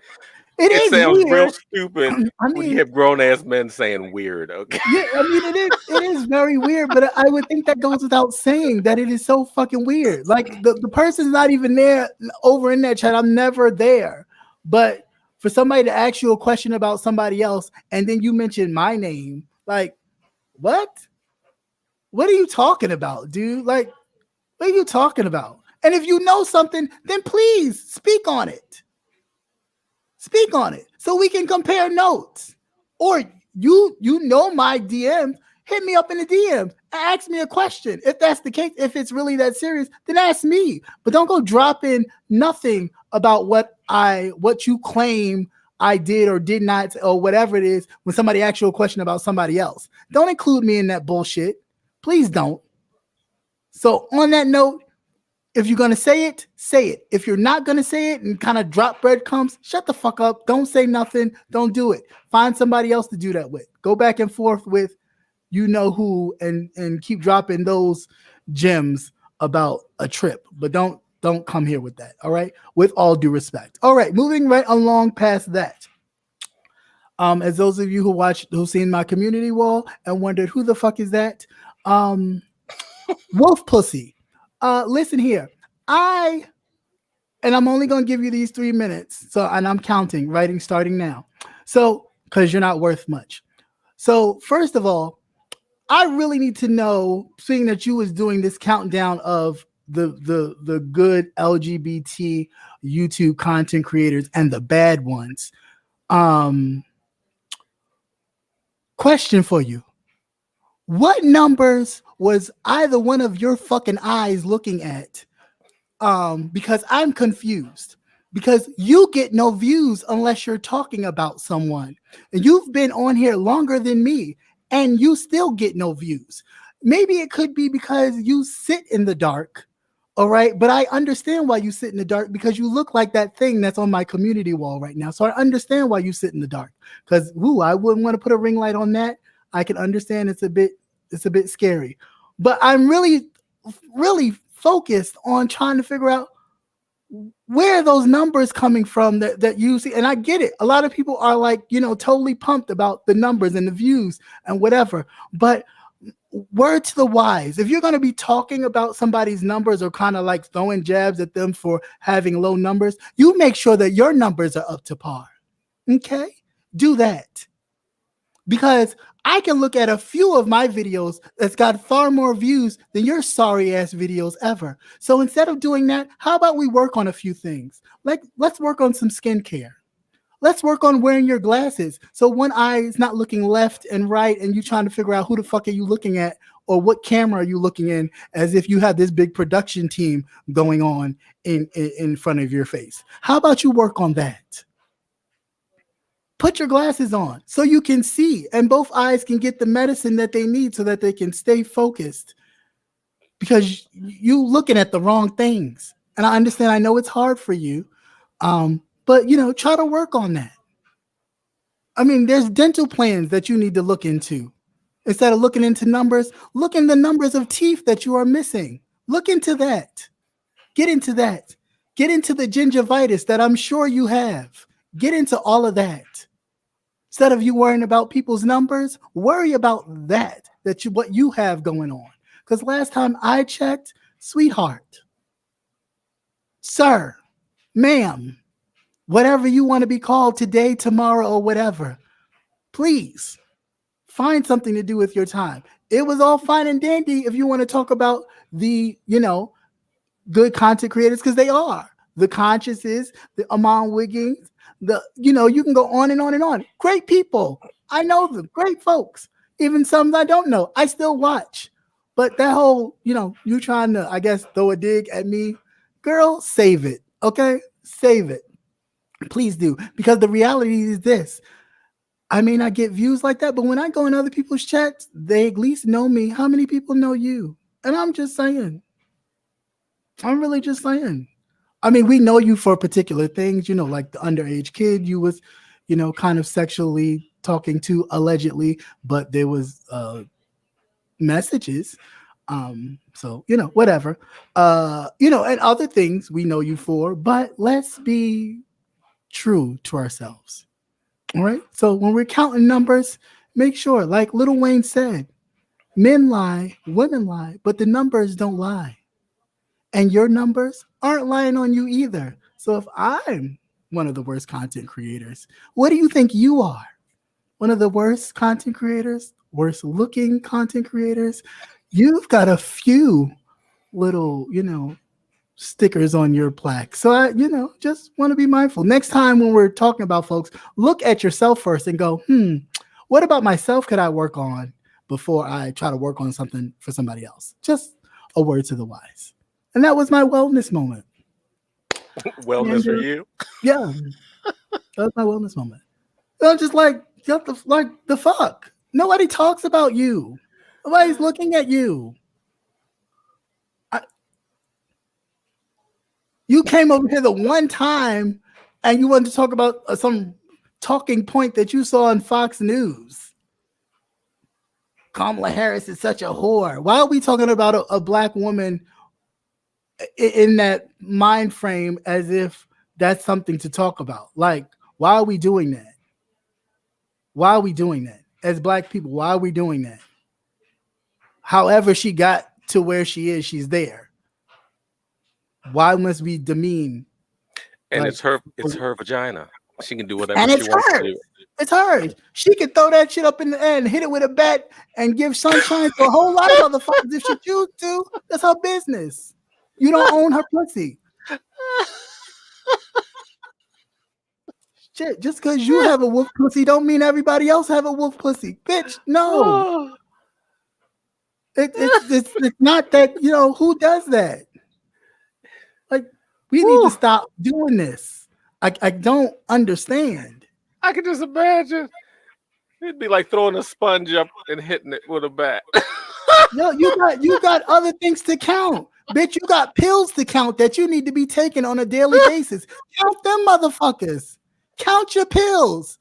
It sounds weird. Real stupid when you have grown ass men saying weird. Okay. Yeah, I mean it is very weird, but I would think that goes without saying that it is so fucking weird. Like the person's not even there over in that chat. I'm never there. But for somebody to ask you a question about somebody else and then you mention my name, like, what? What are you talking about, dude? Like, what are you talking about? And if you know something, then please speak on it. Speak on it so we can compare notes. Or you know my DM, hit me up in the DM and ask me a question. If that's the case, if it's really that serious, then ask me. But don't go drop in nothing about what you claim I did or did not, or whatever it is, when somebody asks you a question about somebody else. Don't include me in that bullshit. Please don't. So on that note, if you're going to say it, say it. If you're not going to say it and kind of drop breadcrumbs, shut the fuck up. Don't say nothing. Don't do it. Find somebody else to do that with. Go back and forth with you know who and keep dropping those gems about a trip. But don't come here with that. All right? With all due respect. All right. Moving right along past that. As those of you who've seen my community wall and wondered who the fuck is that? Wolf Pussy. Listen here. I'm only going to give you these 3 minutes. So, and I'm counting, starting now. So, because you're not worth much. So, first of all, I really need to know, seeing that you was doing this countdown of the good LGBT YouTube content creators and the bad ones. Question for you. What numbers was either one of your fucking eyes looking at? Because I'm confused. Because you get no views unless you're talking about someone. And you've been on here longer than me, and you still get no views. Maybe it could be because you sit in the dark. All right. But I understand why you sit in the dark, because you look like that thing that's on my community wall right now. So I understand why you sit in the dark. Because I wouldn't want to put a ring light on that. I can understand it's a bit scary. But I'm really, really focused on trying to figure out where are those numbers coming from that you see. And I get it. A lot of people are like, totally pumped about the numbers and the views and whatever. But word to the wise, if you're going to be talking about somebody's numbers or kind of like throwing jabs at them for having low numbers, you make sure that your numbers are up to par. Okay? Do that. Because I can look at a few of my videos that's got far more views than your sorry ass videos ever. So instead of doing that, how about we work on a few things? Like, let's work on some skincare. Let's work on wearing your glasses so one eye is not looking left and right and you trying to figure out who the fuck are you looking at or what camera are you looking in, as if you have this big production team going on in front of your face. How about you work on that? Put your glasses on so you can see and both eyes can get the medicine that they need so that they can stay focused, because you looking at the wrong things. And I understand, I know it's hard for you, but try to work on that. I mean, there's dental plans that you need to look into. Instead of looking into numbers, look in the numbers of teeth that you are missing. Look into that. Get into that. Get into the gingivitis that I'm sure you have. Get into all of that. Instead of you worrying about people's numbers, worry about what you have going on. Because last time I checked, sweetheart, sir, ma'am, whatever you want to be called today, tomorrow, or whatever, please find something to do with your time. It was all fine and dandy if you want to talk about the, good content creators, because they are. The Consciouses, the Amon Wiggins, you can go on and on and on. Great people. I know them. Great folks. Even some I don't know. I still watch. But that whole, you trying to, I guess, throw a dig at me, girl, save it. Okay? Save it. Please do. Because the reality is this. I may not get views like that, but when I go in other people's chats, they at least know me. How many people know you? And I'm just saying. I'm really just saying. I mean, we know you for particular things, like the underage kid you was, kind of sexually talking to allegedly, but there was messages. So, whatever. And other things we know you for, but let's be true to ourselves. All right. So when we're counting numbers, make sure, like Lil Wayne said, men lie, women lie, but the numbers don't lie. And your numbers aren't lying on you either. So if I'm one of the worst content creators, what do you think you are? One of the worst content creators, worst looking content creators? You've got a few little, stickers on your plaque. So I, just want to be mindful. Next time when we're talking about folks, look at yourself first and go, what about myself could I work on before I try to work on something for somebody else? Just a word to the wise. And that was my wellness moment. Wellness for you? Yeah. That was my wellness moment. I'm just like the fuck. Nobody talks about you. Nobody's looking at you. You came over here the one time and you wanted to talk about some talking point that you saw on Fox News. Kamala Harris is such a whore. Why are we talking about a black woman in that mind frame as if that's something to talk about? Like, why are we doing that? Why are we doing that? As black people, why are we doing that? However she got to where she is, she's there. Why must we demean? And it's her vagina. She can do whatever she wants to do. It's hers. She can throw that shit up in the air and hit it with a bat and give sunshine to a whole lot of motherfuckers if she choose to. That's her business. You don't own her pussy. Shit, just because you have a wolf pussy don't mean everybody else have a wolf pussy. Bitch, no. It's not that, who does that? Like, we need to stop doing this. I don't understand. I can just imagine. It'd be like throwing a sponge up and hitting it with a bat. No, you got other things to count. Bitch, you got pills to count that you need to be taking on a daily basis. Count them motherfuckers. Count your pills.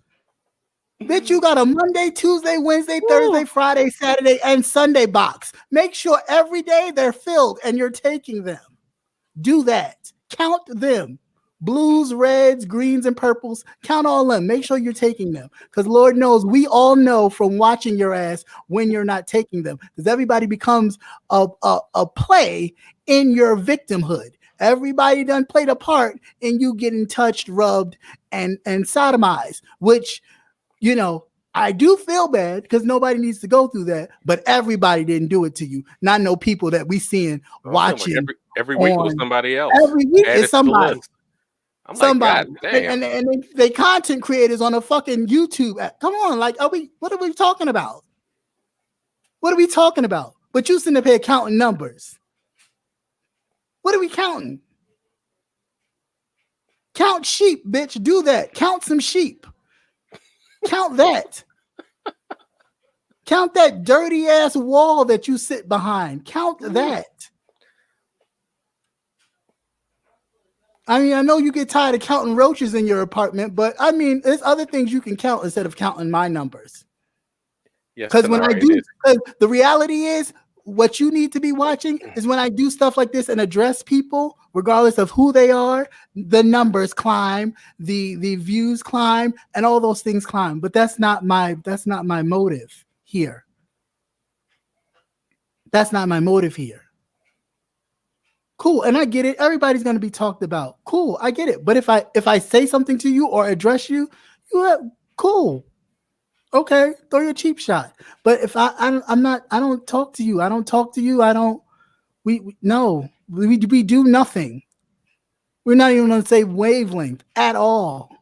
Bitch, you got a Monday, Tuesday, Wednesday, Thursday, Friday, Saturday, and Sunday box. Make sure every day they're filled and you're taking them. Do that. Count them. Blues, reds, greens, and purples. Count all of them. Make sure you're taking them. Because Lord knows we all know from watching your ass when you're not taking them. Because everybody becomes a play in your victimhood. Everybody done played a part in you getting touched, rubbed, and sodomized, which, you know, I do feel bad because nobody needs to go through that, but everybody didn't do it to you. Not no people that we seeing watching. Like every week was somebody else. Every week is somebody. I'm somebody. Like, God damn. And they content creators on a fucking YouTube app. Come on, like, what are we talking about? What are we talking about? But you sitting up here counting numbers. What are we counting? Count sheep, bitch. Do that. Count some sheep. Count that. Count that dirty ass wall that you sit behind. Count that. I mean, I know you get tired of counting roaches in your apartment, but I mean, there's other things you can count instead of counting my numbers. Because when I do, the reality is what you need to be watching is when I do stuff like this and address people, regardless of who they are, the numbers climb, the views climb, and all those things climb. But that's not my motive here. That's not my motive here. Cool, and I get it. Everybody's going to be talked about. Cool, I get it. But if I say something to you or address you, cool. Okay, throw your cheap shot. But if I don't talk to you. I don't talk to you. We do nothing. We're not even on the same wavelength at all.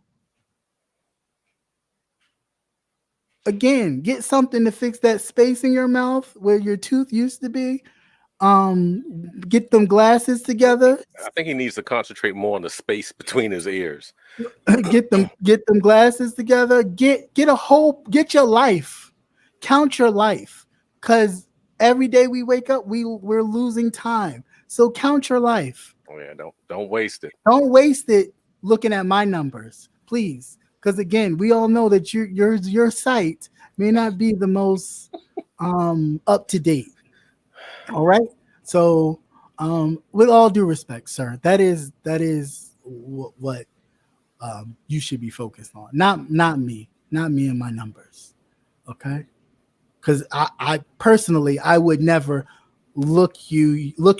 Again, get something to fix that space in your mouth where your tooth used to be. Get them glasses together. I think he needs to concentrate more on the space between his ears. Get them glasses together. Get your life. Count your life. Because every day we wake up, we're losing time. So count your life. Oh yeah, don't waste it. Don't waste it looking at my numbers, please. Because again, we all know that your site may not be the most up to date. All right. So, with all due respect, sir, that is what you should be focused on. Not me and my numbers. Okay. Because I personally, I would never look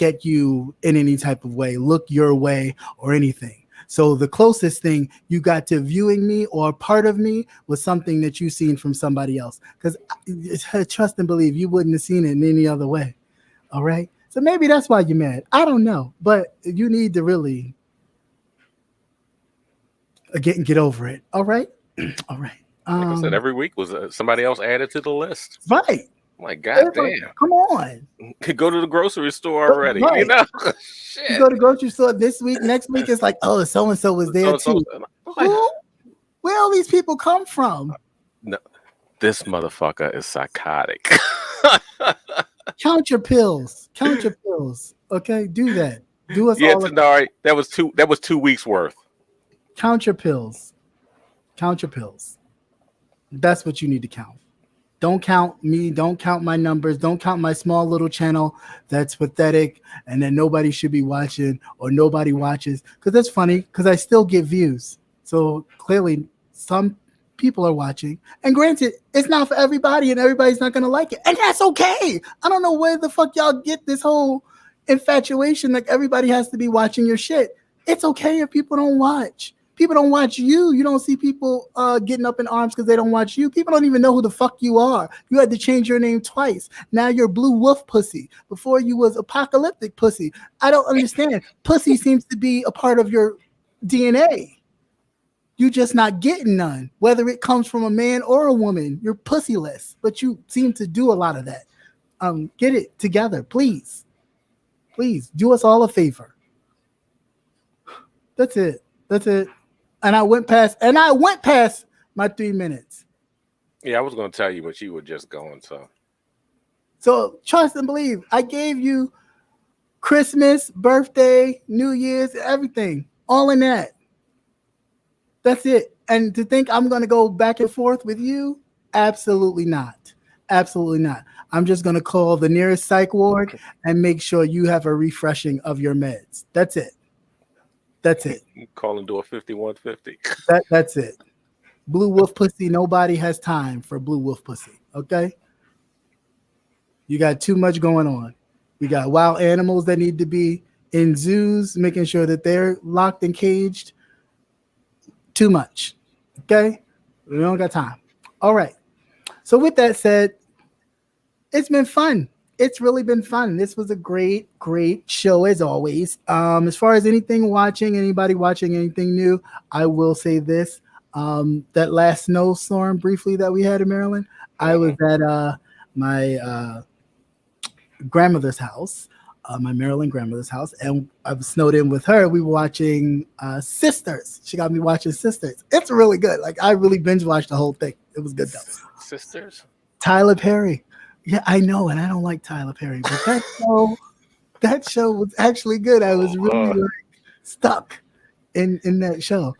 at you in any type of way, look your way or anything. So the closest thing you got to viewing me or part of me was something that you seen from somebody else. Because trust and believe you wouldn't have seen it in any other way. All right. So maybe that's why you're mad. I don't know. But you need to really get over it. All right. All right. Like I said, every week was somebody else added to the list. Right. Like, God damn. Come on. Go to the grocery store already. Right. You know? Shit. You go to the grocery store this week, next week, it's like, oh, so-and-so was there too. Where all these people come from? No, this motherfucker is psychotic. Count your pills. Count your pills. Okay, do that. Do us all. Tanari, that was 2 weeks worth. Count your pills. Count your pills. That's what you need to count. Don't count me. Don't count my numbers. Don't count my small little channel that's pathetic and that nobody should be watching or nobody watches. Because that's funny because I still get views. So clearly some people are watching. And granted, it's not for everybody and everybody's not going to like it. And that's okay. I don't know where the fuck y'all get this whole infatuation like everybody has to be watching your shit. It's okay if people don't watch. People don't watch you. You don't see people getting up in arms because they don't watch you. People don't even know who the fuck you are. You had to change your name twice. Now you're Blue Wolf Pussy. Before you was Apocalyptic Pussy. I don't understand. Pussy seems to be a part of your DNA. You're just not getting none. Whether it comes from a man or a woman, you're pussyless. But you seem to do a lot of that. Get it together, please. Please do us all a favor. That's it. That's it. And I went past my 3 minutes. Yeah, I was going to tell you, but you were just going. So trust and believe. I gave you Christmas, birthday, New Year's, everything. All in that. That's it. And to think I'm going to go back and forth with you, absolutely not. Absolutely not. I'm just going to call the nearest psych ward and make sure you have a refreshing of your meds. That's it. That's it. Calling door 5150. That's it. Blue wolf pussy. Nobody has time for blue wolf pussy. Okay. You got too much going on. We got wild animals that need to be in zoos, making sure that they're locked and caged. Too much. Okay. We don't got time. All right. So with that said, it's been fun. It's really been fun. This was a great, great show as always. As far as anybody watching anything new, I will say this. That last snowstorm briefly that we had in Maryland, I was at my grandmother's house, my Maryland grandmother's house, and I was snowed in with her. We were watching Sisters. She got me watching Sisters. It's really good. Like, I really binge watched the whole thing. It was good though. Sisters? Tyler Perry. Yeah, I know, and I don't like Tyler Perry, but that show was actually good. I was really stuck in that show.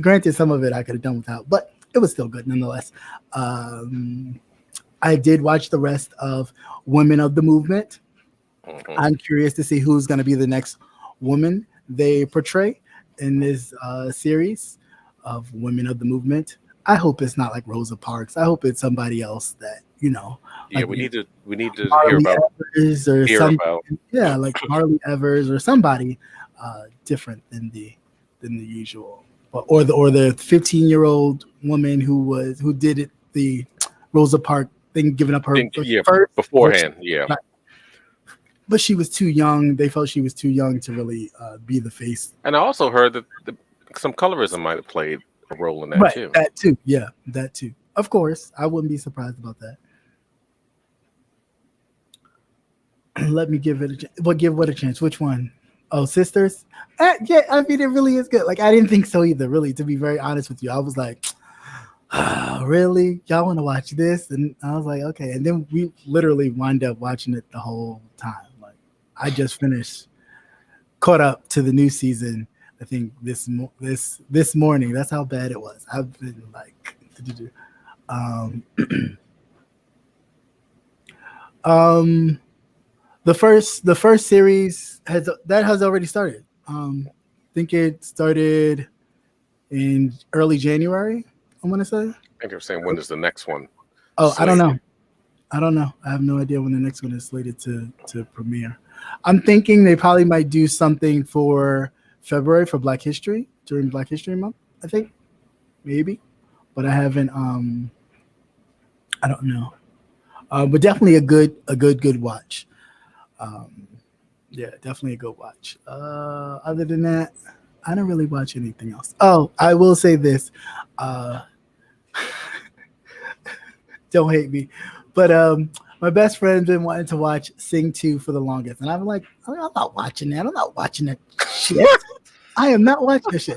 Granted, some of it I could have done without, but it was still good nonetheless. I did watch the rest of Women of the Movement. I'm curious to see who's going to be the next woman they portray in this series of Women of the Movement. I hope it's not like Rosa Parks. I hope it's somebody else that, Yeah, like we need to Marley hear about. Evers or yeah, like Marley Evers or somebody different than the usual, or the 15-year-old woman who did it, the Rosa Parks thing, giving up her first beforehand, yeah. But she was too young. They felt she was too young to really be the face. And I also heard that some colorism might have played a role in that too. That too, yeah, that too. Of course, I wouldn't be surprised about that. Let me give it a chance. Well, give what a chance? Which one? Oh, Sisters? Yeah, I mean, it really is good. Like, I didn't think so either, really, to be very honest with you. I was like, really? Y'all want to watch this? And I was like, okay. And then we literally wind up watching it the whole time. Like, I just caught up to the new season, I think this morning. That's how bad it was. I've been like, the first series has already started. I think it started in early January. I want to say. I think they're saying, when is the next one? Oh, slated? I don't know. I have no idea when the next one is slated to premiere. I'm thinking they probably might do something for February for Black History, during Black History Month. I think maybe, but I haven't. I don't know. But definitely a good watch. Yeah, definitely a good watch. Other than that, I don't really watch anything else. Oh, I will say this. Don't hate me, but my best friend's been wanting to watch Sing 2 for the longest, and I'm like, I'm not watching that. I'm not watching that shit. I am not watching that shit.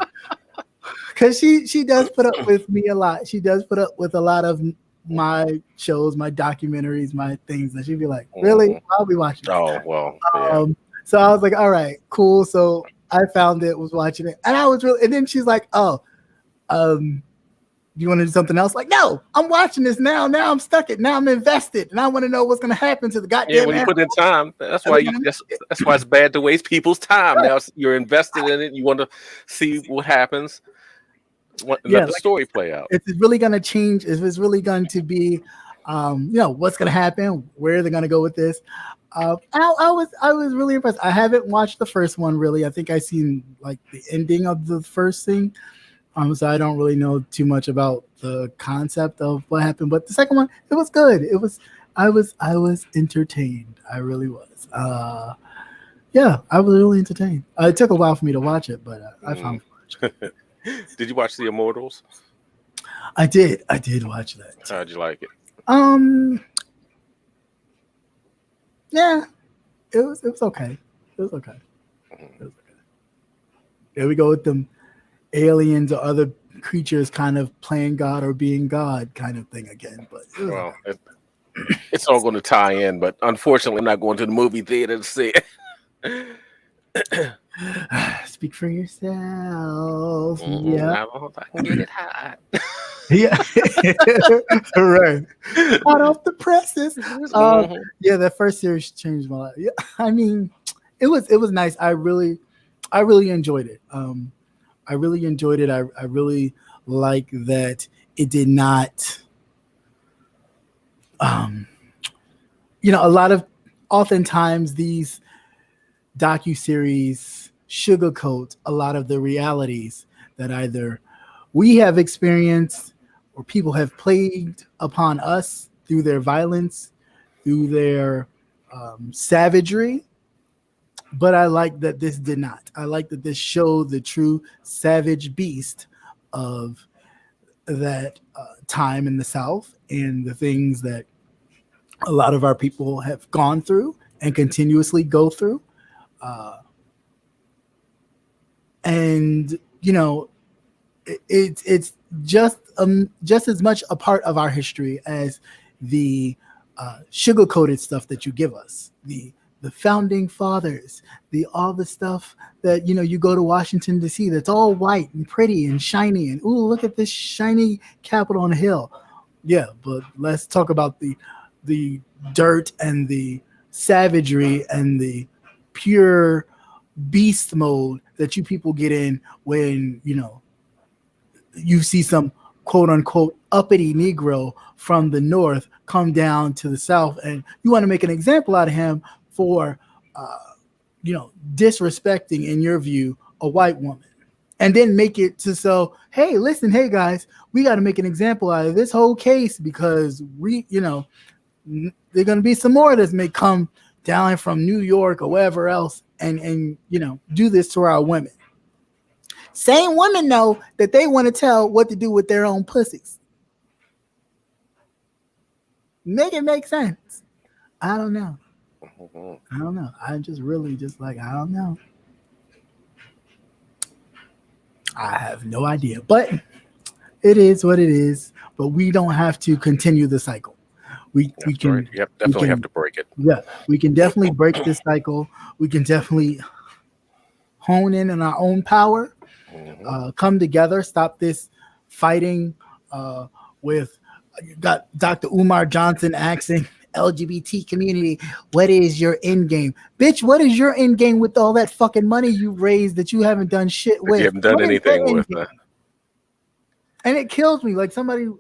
Because she does put up with me a lot. She does put up with a lot of my shows, my documentaries, my things, and she'd be like, really? I'll be watching it. Oh, well. Yeah. So I was like, all right, cool. So I found it, was watching it, and I was really, and then she's like, oh, you want to do something else? Like, no, I'm watching this now. Now I'm stuck it. Now I'm invested, and I want to know what's going to happen to the goddamn. Yeah, when you put in time, that's why it's bad to waste people's time. Right. Now you're invested in it. You want to see what happens. Let the story play out. If it's really going to change, if it's really going to be, what's going to happen, where they're going to go with this. I was really impressed. I haven't watched the first one really. I think I seen like the ending of the first thing. So I don't really know too much about the concept of what happened. But the second one, it was good. I was entertained. I really was. Yeah, I was really entertained. It took a while for me to watch it, but I found it. Did you watch The Immortals? I did watch that. How'd you like it? Yeah, it was okay. It was okay. There we go with them aliens or other creatures kind of playing God or being God kind of thing again. But it's all going to tie in, but unfortunately I'm not going to the movie theater to see it. Speak for yourself. else. Yeah, I can get it hot. yeah, right. Hot off the presses. Yeah, that first series changed my life. Yeah, I mean, it was nice. I really enjoyed it. I really enjoyed it. I really like that it did not. A lot of oftentimes these docuseries sugarcoat a lot of the realities that either we have experienced or people have plagued upon us through their violence, through their savagery. But I like that this did not. I like that this showed the true savage beast of that time in the South and the things that a lot of our people have gone through and continuously go through. And it's just as much a part of our history as the sugar coated stuff that you give us, the founding fathers, all the stuff that you go to Washington to see that's all white and pretty and shiny and ooh, look at this shiny Capitol on a hill. Yeah, but let's talk about the dirt and the savagery and the pure beast mode that you people get in when you see some quote unquote uppity Negro from the north come down to the south and you want to make an example out of him for disrespecting, in your view, a white woman, and then make it to hey, listen, hey guys, we got to make an example out of this whole case because there are going to be some more that may come down from New York or wherever else and do this to our women. Same women know that they want to tell what to do with their own pussies. Make it make sense. I don't know. I'm just really I don't know. I have no idea, but it is what it is. But we don't have to continue the cycle. We can. Right. Yep, definitely have to break it. Yeah, we can definitely break this cycle. We can definitely hone in on our own power. Come together, stop this fighting with got Dr. Umar Johnson asking LGBT community, what is your end game? Bitch, what is your end game with all that fucking money you raised that you haven't done shit with? You haven't done anything with that. And it kills me. Like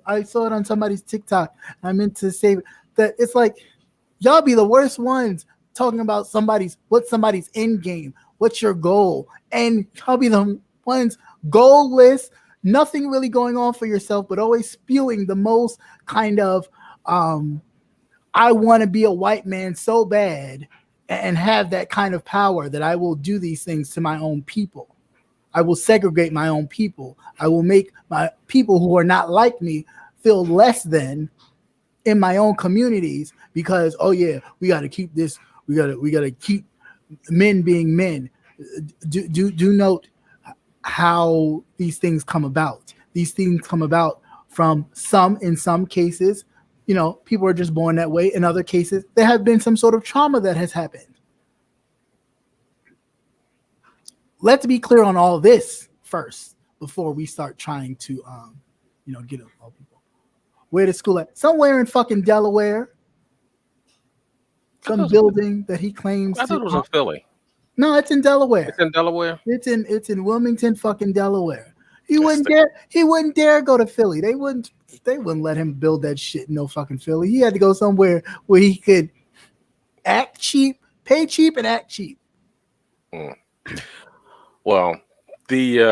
I saw it on somebody's TikTok. I meant to say that it's like, y'all be the worst ones talking about what's somebody's end game? What's your goal? And y'all be the ones goalless, nothing really going on for yourself, but always spewing the most kind of, I want to be a white man so bad and have that kind of power that I will do these things to my own people. I will segregate my own people. I will make my people who are not like me feel less than in my own communities because, oh yeah, we got to keep this. We got to keep men being men. Do note how these things come about. These things come about from in some cases, people are just born that way. In other cases, there have been some sort of trauma that has happened. Let's be clear on all this first before we start trying to, get all people. Where did school at? Somewhere in fucking Delaware. Some building that he claims. I thought it was in Philly. No, it's in Delaware. It's in Delaware. It's in Wilmington, fucking Delaware. He wouldn't dare go to Philly. They wouldn't let him build that shit in no fucking Philly. He had to go somewhere where he could act cheap, pay cheap, and act cheap. Well, these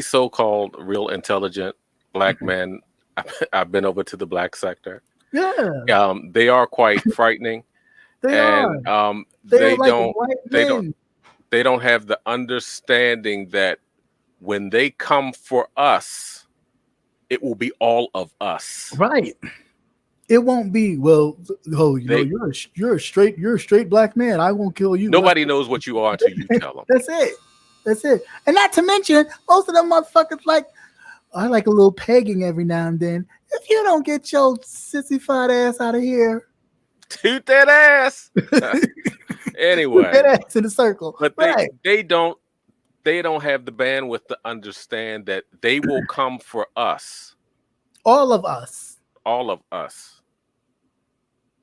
so-called real intelligent black men, I've been over to the black sector. Yeah. They are quite frightening. They don't have the understanding that when they come for us, it will be all of us. Right. It won't be, you're a straight black man. I won't kill you. Nobody knows what you are until you tell them. That's it. And not to mention, most of them motherfuckers I like a little pegging every now and then. If you don't get your sissified ass out of here, toot that ass. Anyway, dead ass in a circle. But Right. they don't have the bandwidth to understand that they will come for us. All of us. All of us.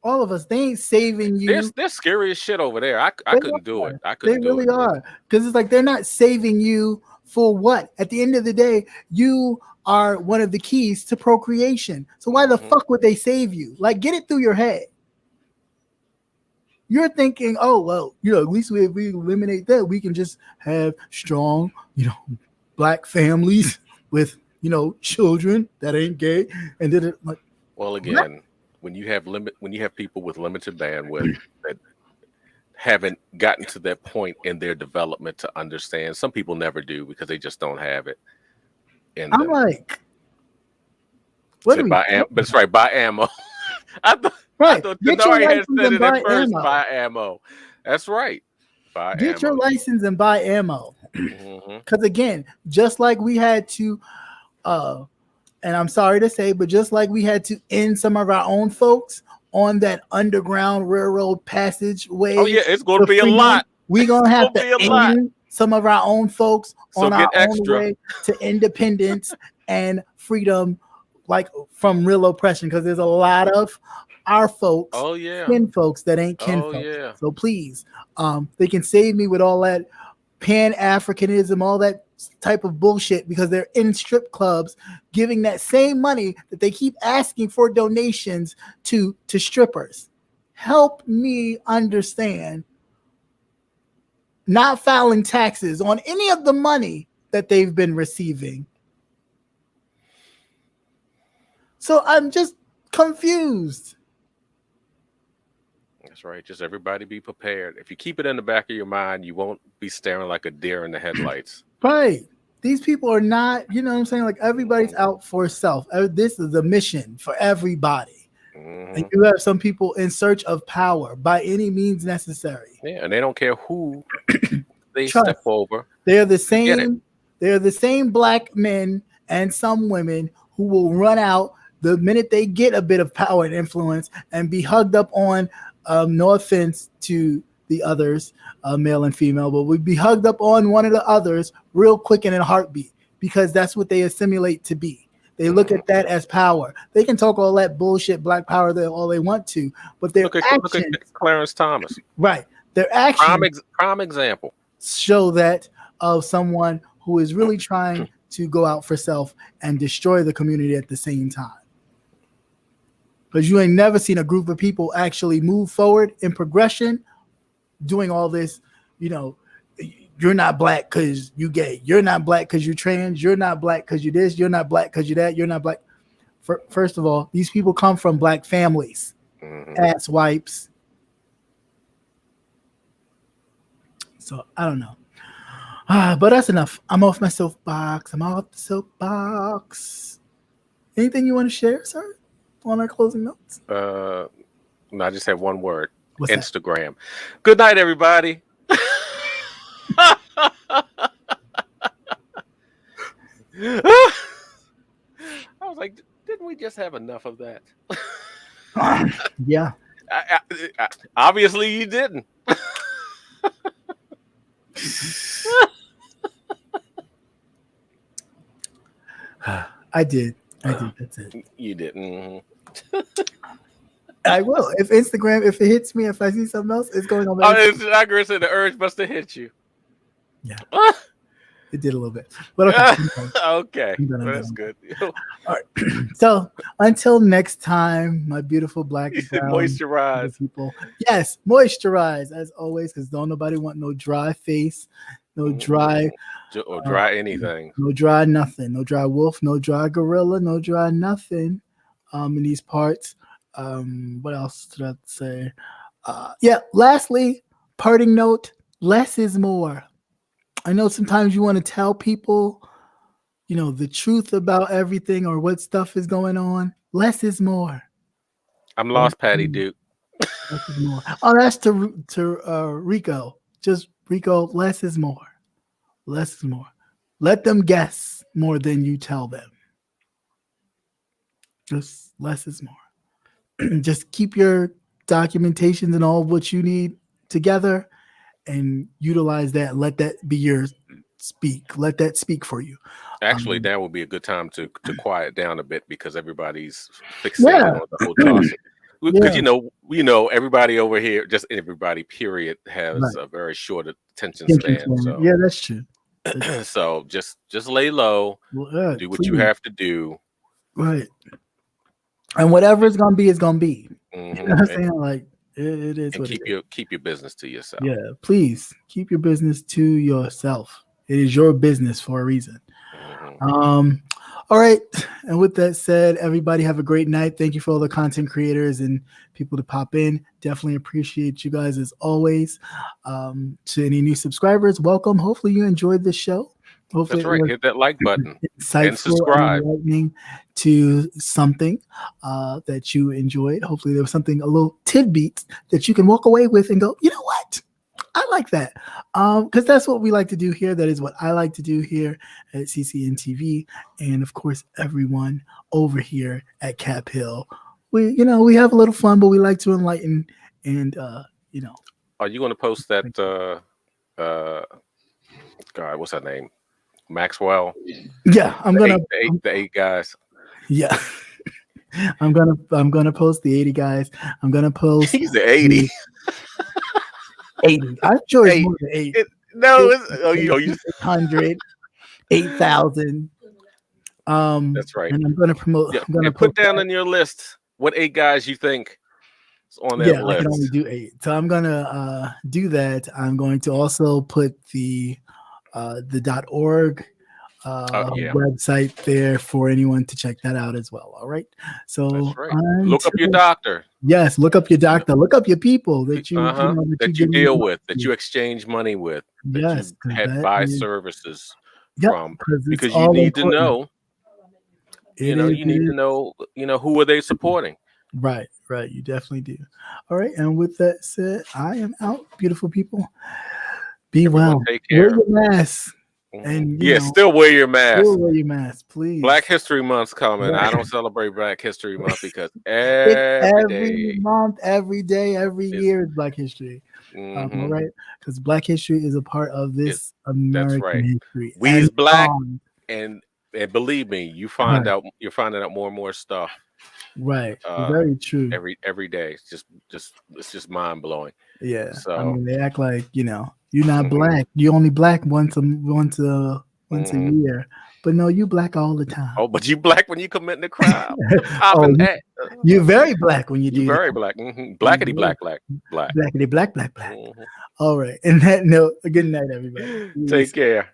All of us. They ain't saving you. They're scary as shit over there. I couldn't do it. I couldn't They do really it. are. Because it's like they're not saving you for what? At the end of the day, you are one of the keys to procreation. So why the fuck would they save you? Like, get it through your head. You're thinking, oh, well, at least if we eliminate that, we can just have strong, black families with, children that ain't gay. And did it like, well, again, when you have people with limited bandwidth that haven't gotten to that point in their development to understand, some people never do because they just don't have it. And I'm like, what do we? But it's right, buy ammo. I thought Denari had said it at first. Buy ammo. That's right. Get your license and buy ammo. Because again, just like we had to, and I'm sorry to say, but just like we had to end some of our own folks on that underground railroad passageway. Oh yeah, it's going to be a lot. We're going to have to end some of our own folks on our own way to independence and freedom, like from real oppression, because there's a lot of our folks, kin folks that ain't kin folks. Yeah. So please, they can save me with all that Pan-Africanism, all that type of bullshit, because they're in strip clubs giving that same money that they keep asking for donations to strippers. Help me understand not filing taxes on any of the money that they've been receiving. So I'm just confused. That's right. Just everybody be prepared. If you keep it in the back of your mind, you won't be staring like a deer in the headlights. Right. These people are not, you know what I'm saying? Like, everybody's out for self. This is a mission for everybody. And you have some people in search of power by any means necessary. Yeah, and they don't care who they step over. They're the same. They're the same black men and some women who will run out the minute they get a bit of power and influence and be hugged up on. No offense to the others, male and female, but we'd be hugged up on one of the others real quick in a heartbeat, because that's what they assimilate to be. They look at that as power. They can talk all that bullshit black power all they want to, but their actions, look at Clarence Thomas. Right. Their actions prime example show that of someone who is really trying to go out for self and destroy the community at the same time. Because you ain't never seen a group of people actually move forward in progression doing all this, you're not black because you gay. You're not black because you trans. You're not black because you this. You're not black because you that. You're not black. First of all, these people come from black families. Ass wipes. So I don't know. But that's enough. I'm off my soapbox. I'm off the soapbox. Anything you want to share, sir, on our closing notes? No, I just have one word. What's Instagram. That? Good night, everybody. I was like, didn't we just have enough of that? Yeah. Obviously, you didn't. I did. That's it. You didn't. I will. If it hits me, if I see something else, it's going on. I agree. The urge must have hit you. Yeah. It did a little bit. But okay. Okay. That's good. All right. So until next time, my beautiful black moisturize people. Yes, moisturize as always, because don't nobody want no dry face, no dry or dry anything. No dry nothing. No dry wolf, no dry gorilla, no dry nothing in these parts. What else did I say? Lastly, parting note, less is more. I know sometimes you want to tell people, the truth about everything or what stuff is going on. Less is more. I'm lost, Patty Duke. Less is more. Oh, that's to Rico. Just Rico, less is more. Less is more. Let them guess more than you tell them. Just less is more. Just keep your documentations and all of what you need together and utilize that. Let that be your speak. Let that speak for you. Actually, that would be a good time to quiet down a bit because everybody's fixated on the whole toss. Because you know, everybody over here, just everybody, period, has a very short attention span. So yeah, that's true. So just lay low, do what you have to do. Right. And whatever it's gonna be, it's gonna be. You know what I'm saying? Like it is what keep your business to yourself. Yeah, please keep your business to yourself. It is your business for a reason. All right. And with that said, everybody have a great night. Thank you for all the content creators and people to pop in. Definitely appreciate you guys as always. To any new subscribers, welcome. Hopefully you enjoyed this show. Hopefully that's right. Hit that like button and subscribe. And to something that you enjoyed. Hopefully there was something, a little tidbit that you can walk away with and go, you know what? I like that, because that's what we like to do here. That is what I like to do here at CCNTV, and of course, everyone over here at Cap Hill. We have a little fun, but we like to enlighten and Are you going to post that? God, what's that name? Maxwell. Yeah, I'm gonna the eight guys. Yeah. I'm gonna post the 80 guys. I'm gonna post. He's the 80. 80. I'm sure it's more than 8. You 800, 8,000. That's right. And I'm gonna promote. I'm gonna put down on your list what 8 guys you think is on that list. I can only do 8, so I'm gonna do that. I'm going to also put the .org website there for anyone to check that out as well. All right. So that's right. Look up your doctor. Yes, look up your doctor. Look up your people that you that you deal with, that you exchange money with, that you had buy services from, because you need to know. You need to know. Who are they supporting? Right. You definitely do. All right. And with that said, I am out. Beautiful people. Be well. Take care. Wear your mask. And still wear your mask. Still wear your mask, please. Black History Month's coming. Right. I don't celebrate Black History Month because every month, every day, every year is Black History. All right, because Black History is a part of this American history. We is Black, and believe me, you're finding out more and more stuff. Right, very true. Every day, it's just mind blowing. Yeah, so they act like you're not Black. You're only Black once a year. But no, you Black all the time. Oh, but you Black when you commit the crime. You're very Black when you do. You're very Black. Blackity black. Blackity black. All right. And that note, good night, everybody. Take care.